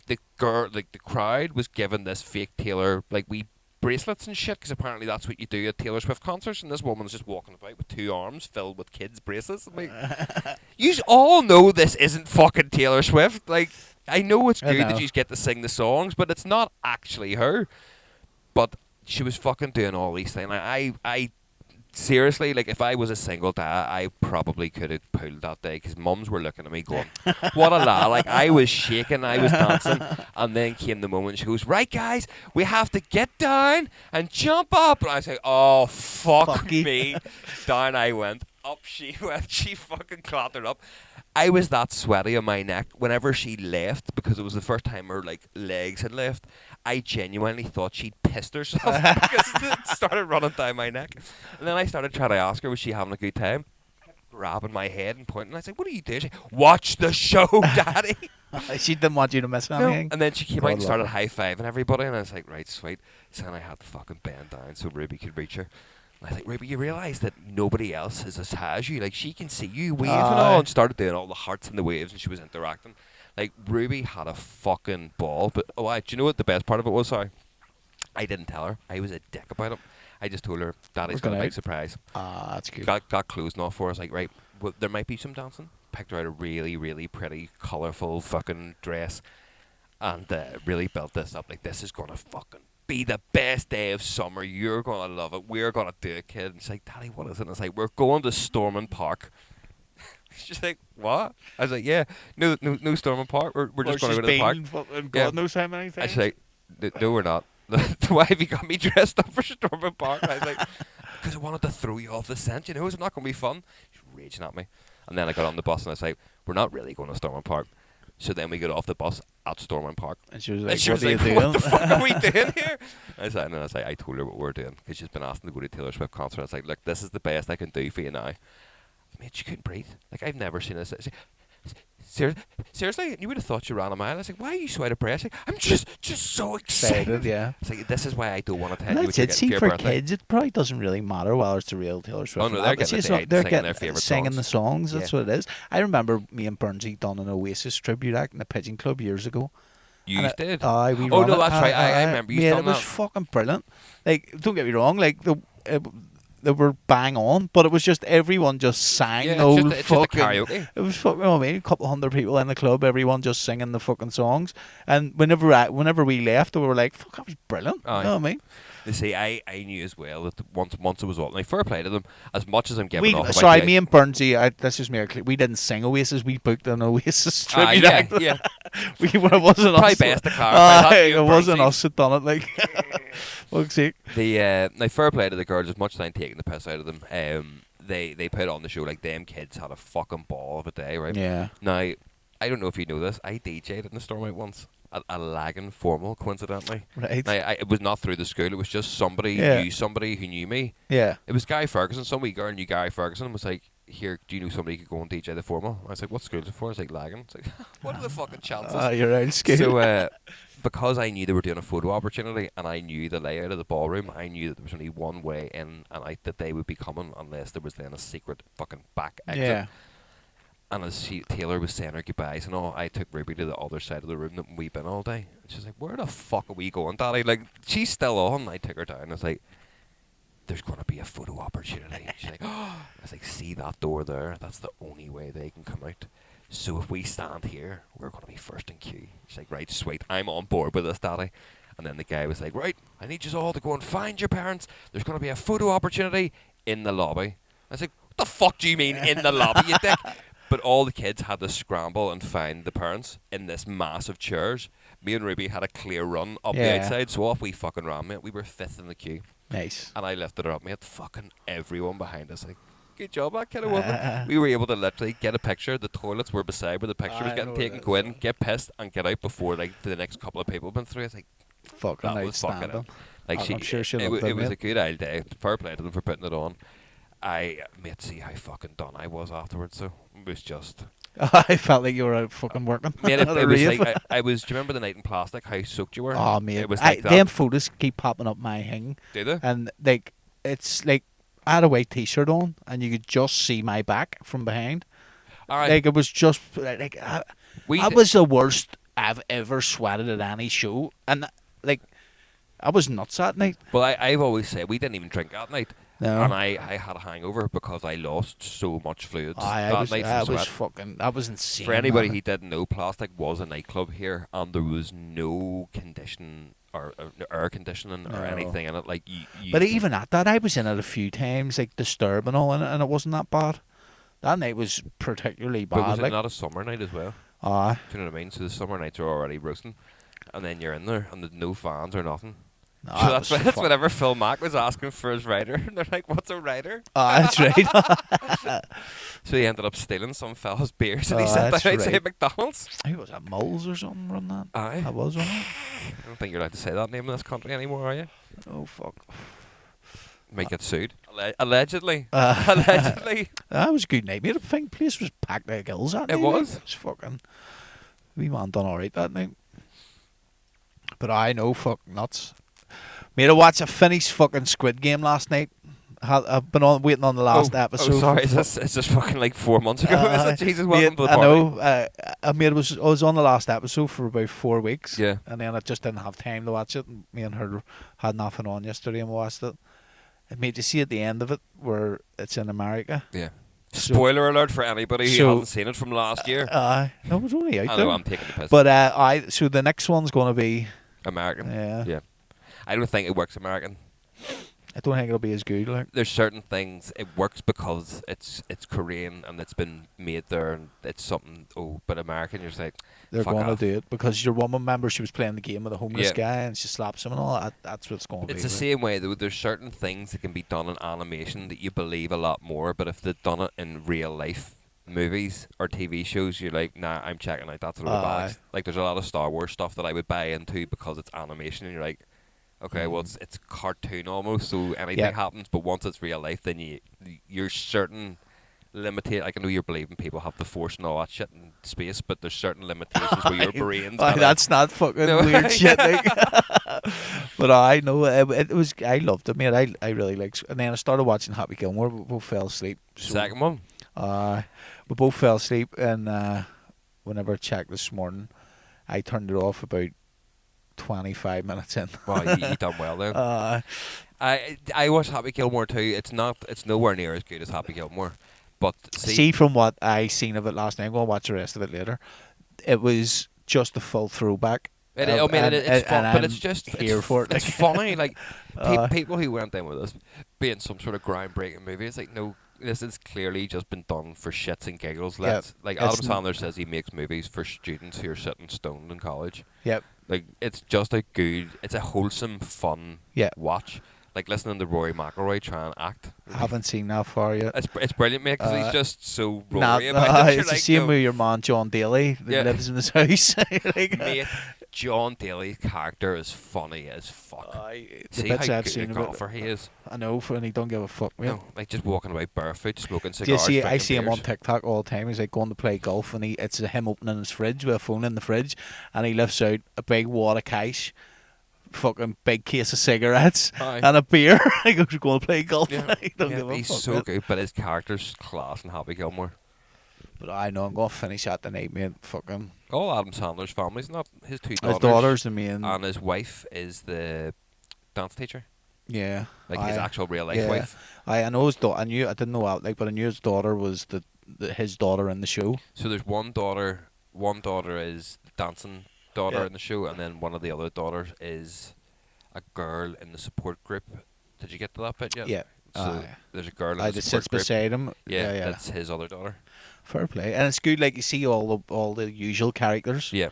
the girl, like, the crowd was giving this fake Taylor, like, wee bracelets and shit, because apparently that's what you do at Taylor Swift concerts, and this woman's just walking about with 2 arms filled with kids' bracelets. I'm like, you all know this isn't fucking Taylor Swift. Like, I know it's good that you get to sing the songs, but it's not actually her. But she was fucking doing all these things. Like, I seriously, like, if I was a single dad, I probably could have pulled that day, because mums were looking at me going, what a lad. Like, I was shaking, I was dancing, and then came the moment she goes, right, guys, we have to get down and jump up. And I was like, oh, fuck me. Down I went. Up she went. She fucking clattered up. I was that sweaty on my neck whenever she left, because it was the first time her, like, legs had left. I genuinely thought she'd pissed herself because it started running down my neck. And then I started trying to ask her, was she having a good time? Grabbing my head and pointing. I was like, what are you doing? She, watch the show, Daddy. She didn't want you to miss anything. And then she came out and started high-fiving everybody, and I was like, right, sweet. So then I had to fucking bend down so Ruby could reach her. And I was like, Ruby, you realise that nobody else is as high as you. Like, she can see you waving all, and started doing all the hearts and the waves, and she was interacting. Like, Ruby had a fucking ball. But, do you know what the best part of it was? Sorry. I didn't tell her. I was a dick about it. I just told her, Daddy's got a big surprise. That's good. Got closing off for her. I was like, right, well, there might be some dancing. Picked her out a really, really pretty, colourful fucking dress. And really built this up. Like, this is going to fucking be the best day of summer. You're going to love it. We're going to do it, kid. And she's like, Daddy, what is it? And it's like, we're going to Stormont Park. She's like, what? I was like, yeah, no Stormont Park. We're just going to go to the park. God knows how many things. I was like, no, we're not. Why have you got me dressed up for Stormont Park? And I was like, because I wanted to throw you off the scent, you know, it's not going to be fun. She's raging at me. And then I got on the bus and I was like, we're not really going to Stormont Park. So then we got off the bus at Stormont Park. And she was like, what the fuck are we doing here? I was like, I told her what we're doing, because she's been asking to go to Taylor Swift concert. I was like, look, this is the best I can do for you now. Mate, she couldn't breathe. Like, I've never seen this. Seriously? You would have thought you ran a mile. I was like, why are you so out of breath? Like, I'm just so excited. Yeah. It's like, this is why I don't want to tell you what you're getting for your for birthday. kids, it probably doesn't really matter whether it's the real Taylor Swift. Oh, no, they're getting singing their favourite singing songs. the songs. That's what it is. I remember me and Burnsy done an Oasis tribute act in the Pigeon Club years ago. You did? Oh, no, that's right. I remember you done that. It was fucking brilliant. Like, don't get me wrong, like, they were bang on, but it was just everyone just sang the whole it's just a karaoke. It was fucking, I mean, a couple hundred people in the club, everyone just singing the fucking songs. And whenever we left, we were like, fuck, that was brilliant. You know what I mean? You see, I knew as well that once it was all, like, fair play to them, as much as I'm giving off. Sorry, me and Burnsy, this is me. We didn't sing Oasis. We booked an Oasis tribute act. Yeah. It wasn't probably us. best to clarify that. It wasn't us that done it. Like, Fuck's sake. Now fair play to the girls, as much as I'm taking the piss out of them. They put on the show like them kids had a fucking ball of a day, right? Yeah. Now, I don't know if you know this. I DJ'd in the Stormont once. A lagging formal, coincidentally. Right. Now, it was not through the school. It was just somebody Yeah. knew somebody who knew me. Yeah. It was Guy Ferguson. Some wee girl knew Guy Ferguson and was like, "Here, do you know somebody who could go and DJ the formal?" I was like, "What school is it for?" It's like lagging. It's like, what are the fucking chances? You're out of school. So, because I knew they were doing a photo opportunity and I knew the layout of the ballroom, I knew that there was only one way in and out that they would be coming unless there was then a secret fucking back exit. Yeah. And as Taylor was saying her goodbyes and all, I took Ruby to the other side of the room that we've been all day. And she's like, "Where the fuck are we going, Daddy?" Like, she's still on. I took her down. I was like, "There's going to be a photo opportunity." She's like, "Oh." I was like, "See that door there? That's the only way they can come out. So if we stand here, we're going to be first in queue." She's like, "Right, sweet. I'm on board with this, Daddy." And then the guy was like, "Right, I need you all to go and find your parents. There's going to be a photo opportunity in the lobby." I was like, "What the fuck do you mean in the lobby, you dick?" But all the kids had to scramble and find the parents in this massive chairs. Me and Ruby had a clear run up the outside, so off we fucking ran, mate. We were fifth in the queue. Nice. And I lifted her up, mate. Fucking everyone behind us, like, "Good job, that kind of woman." We were able to literally get a picture. The toilets were beside where the picture was getting taken. Go in, get pissed, and get out before like the next couple of people went through. I was like, fucking that was fucking it. Like, I'm sure she loved it was it. a good old day. Fair play to them for putting it on. Mate, see how fucking done I was afterwards. So it was just. I felt like you were out fucking working. Mate, it was like I was. Do you remember the night in plastic? How soaked you were? Oh, mate. It was like that. Them photos keep popping up my thing. Do they? And like, it's like I had a white t-shirt on, and you could just see my back from behind. All right. Like it was just like I was the worst I've ever sweated at any show, and like I was nuts that night. Well, I've always said we didn't even drink that night. No. And I had a hangover because I lost so much fluids that night that was insane. For anybody who didn't know, Plastic was a nightclub here, and there was no condition or air conditioning or anything in it. Like, but even at that, I was in it a few times, like Disturb and all in it, and it wasn't that bad. That night was particularly bad. But was like, it not a summer night as well? Do you know what I mean? So the summer nights are already roasting, and then you're in there, and there's no fans or nothing. No, so that's whenever Phil Mack was asking for his rider, and they're like, "What's a rider?" That's right. So he ended up stealing some fella's beers and he sat down outside McDonald's. Who was that, Moles or something run that? Aye. I was on it. I don't think you're allowed to say that name in this country anymore, are you? Oh, fuck. Might get sued. Allegedly. Allegedly. That was a good night, mate. I think the place was packed like gills that night. It was. It was fucking... We man done alright that night. But I know, fuck nuts. Made I watch a finished fucking Squid Game last night. I've been waiting on the last episode. Oh, sorry, is this fucking like 4 months ago? Is it? Jesus, welcome to the party. I know. I was on the last episode for about 4 weeks. Yeah. And then I just didn't have time to watch it. Me and her had nothing on yesterday and we watched it. It made you see at the end of it where it's in America. Yeah. Spoiler alert for anybody who hasn't seen it from last year. No, it was only out there. I know, I'm taking the piss. But so the next one's going to be American. Yeah. I don't think it works American. I don't think it'll be as good. Like, there's certain things it works because it's Korean and it's been made there and it's something. But American, you're just like, they're going to do it because your woman, remember, she was playing the game with a homeless guy and she slaps him and all that. That's what it's going to be. It's the same way though. There's certain things that can be done in animation that you believe a lot more, but if they've done it in real life movies or TV shows, you're like, nah, I'm checking out. That's a lot of bags. Like, there's a lot of Star Wars stuff that I would buy into because it's animation, and you're like, okay, well, it's cartoon almost, so anything happens. But once it's real life, then you're certain limited. I know you're believing people have the Force and all that shit in space, but there's certain limitations where your brain's. That's not fucking weird shit. Like. But I know it was. I loved it, mate. I really liked. And then I started watching Happy Gilmore. We both fell asleep. So, second one. We both fell asleep, and whenever I checked this morning, I turned it off about 25 minutes in. Well, you done well then. I watched Happy Gilmore too. It's nowhere near as good as Happy Gilmore. But see from what I seen of it last night, I'm going to watch the rest of it later. It was just a full throwback. It's fun, but it's funny. Like people who went in with us being some sort of groundbreaking movie, it's like, no, this has clearly just been done for shits and giggles. Yep. Like It's Adam Sandler says, he makes movies for students who are sitting stoned in college. Yep. Like it's just a good, it's a wholesome, fun Yeah. watch. Like listening to Rory McIlroy try and act. I haven't seen that far yet. It's brilliant, mate, because he's just so Rory Nah, about it. You're it's the like, same no. with your man John Daly that Yeah. lives in his house. Like, Mate, John Daly's character is funny as fuck. the See bits how I've good a seen of it, golfer he is. I know, and he don't give a fuck. Man. No, like just walking away barefoot, smoking Do you cigars. see? I drinking see him on beers. TikTok all the time. He's like going to play golf, and it's him opening his fridge with a phone in the fridge, and he lifts out a big wad of cash, fucking big case of cigarettes, Aye. and a beer. He goes going to play golf. Yeah, He don't yeah, give a he's fuck. so man. good, but his character's class and Happy Gilmore. But I know I'm gonna finish that tonight, mate. Fucking All Adam Sandler's family's not his two his daughters. daughter's the main. And his wife is the dance teacher, Yeah, like his actual real life yeah. wife. I know his daughter. I didn't know that, like, but I knew his daughter was his daughter in the show. So there's one daughter. One daughter is the dancing daughter Yeah. in the show, and then one of the other daughters is a girl in the support group. Did you get to that bit yet? Yeah. So there's a girl in I the just support sits group. beside him. Yeah, yeah. that's his other daughter. Fair play, and it's good. Like you see all the usual characters. Yeah.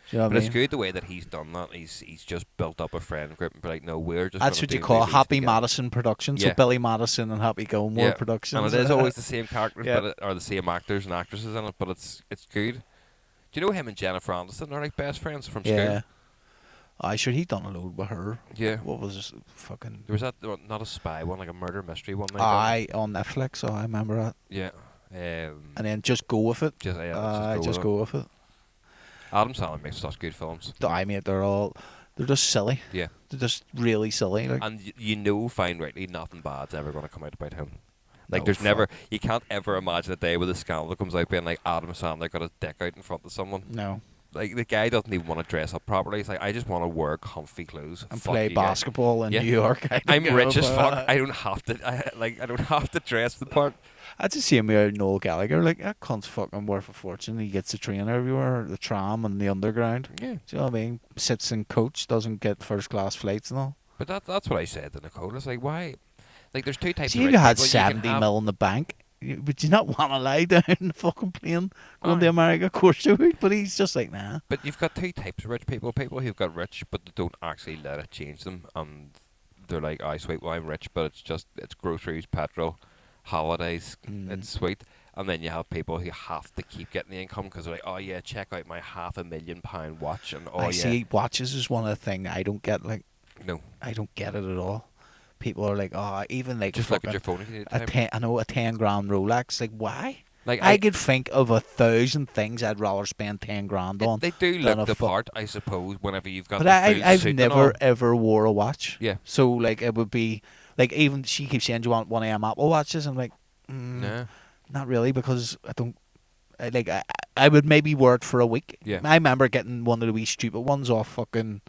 Do you know But what I it's mean? good the way that he's done that. He's just built up a friend group and be like, no, we're just. That's gonna what you do call movies Happy together. Madison Productions. Yeah. So Billy Madison and Happy Gilmore Yeah. Productions. And it is always the same characters, Yeah. or the same actors and actresses in it. But it's good. Do you know him and Jennifer Aniston are like best friends from school? Yeah. I sure he done a load with her. Yeah. What was this fucking? There was that not a spy one, like a murder mystery one. On Netflix. So I remember that. Yeah. And then Just Go With It. Just yeah. Just Go With It. Adam Sandler makes such good films. I mean, they're just silly. Yeah. They're just really silly. Like, And you know, fine rightly, nothing bad's ever going to come out about him. Like, No, there's fuck. never, you can't ever imagine a day where the scandal comes out being like Adam Sandler got his dick out in front of someone. no. Like, the guy doesn't even want to dress up properly. He's like, I just want to wear comfy clothes. And Fuck play you guys." basketball in Yeah. New York. I'm rich as fuck. I don't have to. I don't have to dress the part. That's the same with Noel Gallagher. Like, that cunt's fucking worth a fortune. He gets the train everywhere, the tram and the underground. Yeah. Do you know what I mean? Sits in coach, doesn't get first class flights and all. But that's what I said to Nicole. It's like, why? Like, there's two types See, of if rich you had people. 70 can have- mil in the bank, would you not want to lie down in the fucking plane going to Aye. America? Of course you would, but he's just like, nah. But you've got two types of rich people. People who've got rich, but they don't actually let it change them. And they're like, oh, sweet, well, I'm rich, but it's groceries, petrol, holidays. It's sweet. And then you have people who have to keep getting the income because they're like, oh, yeah, check out my £500,000 watch. And oh, I yeah. see watches is one of the things I don't get. Like, No. I don't get it at all. People are like, oh, even like Just look at fucking your phone if you need a time. 10, I know a 10 grand Rolex. Like, why? Like, I could think of 1,000 things I'd rather spend 10 grand on. They do than look a the fuck- part, I suppose, whenever you've got But the full I've suit and never all. ever wore a watch. Yeah. So like it would be like, even she keeps saying, "Do you want one of them Apple watches?" I'm like, Nah. not really, because I don't. I would maybe wear it for a week. Yeah. I remember getting one of the wee stupid ones off fucking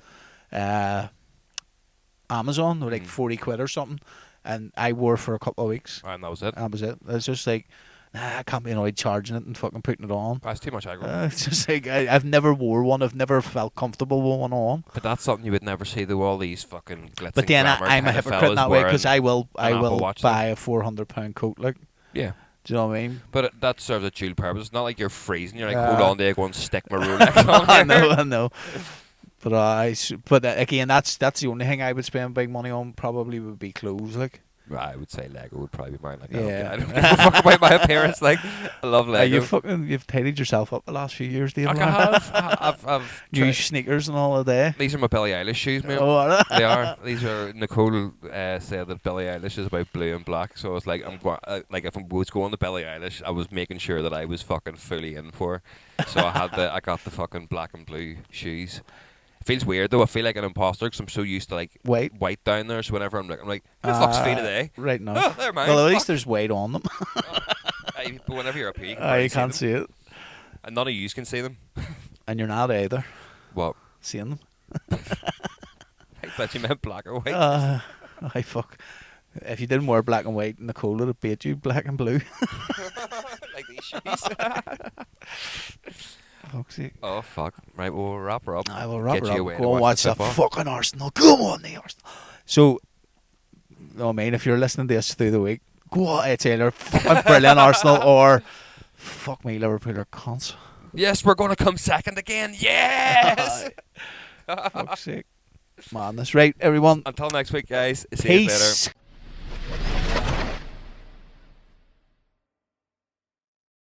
Amazon. They were like 40 quid or something, and I wore it for a couple of weeks. And that was it. That was it. It's just like, nah, I can't be annoyed charging it and fucking putting it on. That's too much aggro. It's just like I've never wore one. I've never felt comfortable with one on. But that's something you would never see, though. All these fucking glitz But and then glamour I'm a kind of hypocrite in fellas that way, because wearing I an Apple will Watch buy a £400 coat. Like, Yeah. do you know what I mean? But that serves a dual purpose. It's not like you're freezing. You're like, Yeah. hold on there, go and stick my Rolex on I here. know. But again, that's the only thing I would spend big money on. Probably would be clothes. Like, I would say Lego would probably be mine. Like, Yeah. I don't give a fuck about my appearance. Like, I love Lego. you've tidied yourself up the last few years, Dave. Like, I have. I've New tried- sneakers and all of day. These are my Billie Eilish shoes, man. Oh, are they? They are. These are. Nicole said that Billie Eilish is about blue and black, so it's like like if I was going to Billie Eilish, I was making sure that I was fucking fully in for her. So I got the fucking black and blue shoes. It feels weird though. I feel like an imposter because I'm so used to like white down there. So whenever I'm like, who the fuck's feet are they? Right now. Oh, they're mine. Well, at least Fuck. there's weight on them. But whenever you're up here, you can You barely can't see them. see it, And none of you can see them. and you're not either What? seeing them. I thought you meant black or white. I fuck. If you didn't wear black and white, Nicole would have beat you black and blue. Like these shoes. Fuck's sake. Oh fuck! Right, we'll wrap her up. I will wrap Get her you up. away to Go and watch the that football. fucking Arsenal. Come on, the Arsenal. So, I mean, if you're listening to us through the week, go on, Taylor, fucking brilliant Arsenal, or fuck me, Liverpool are cunts. Yes, we're going to come second again. Yes. Fuck's sake. Madness. Right, everyone. Until next week, guys. See you later. Peace.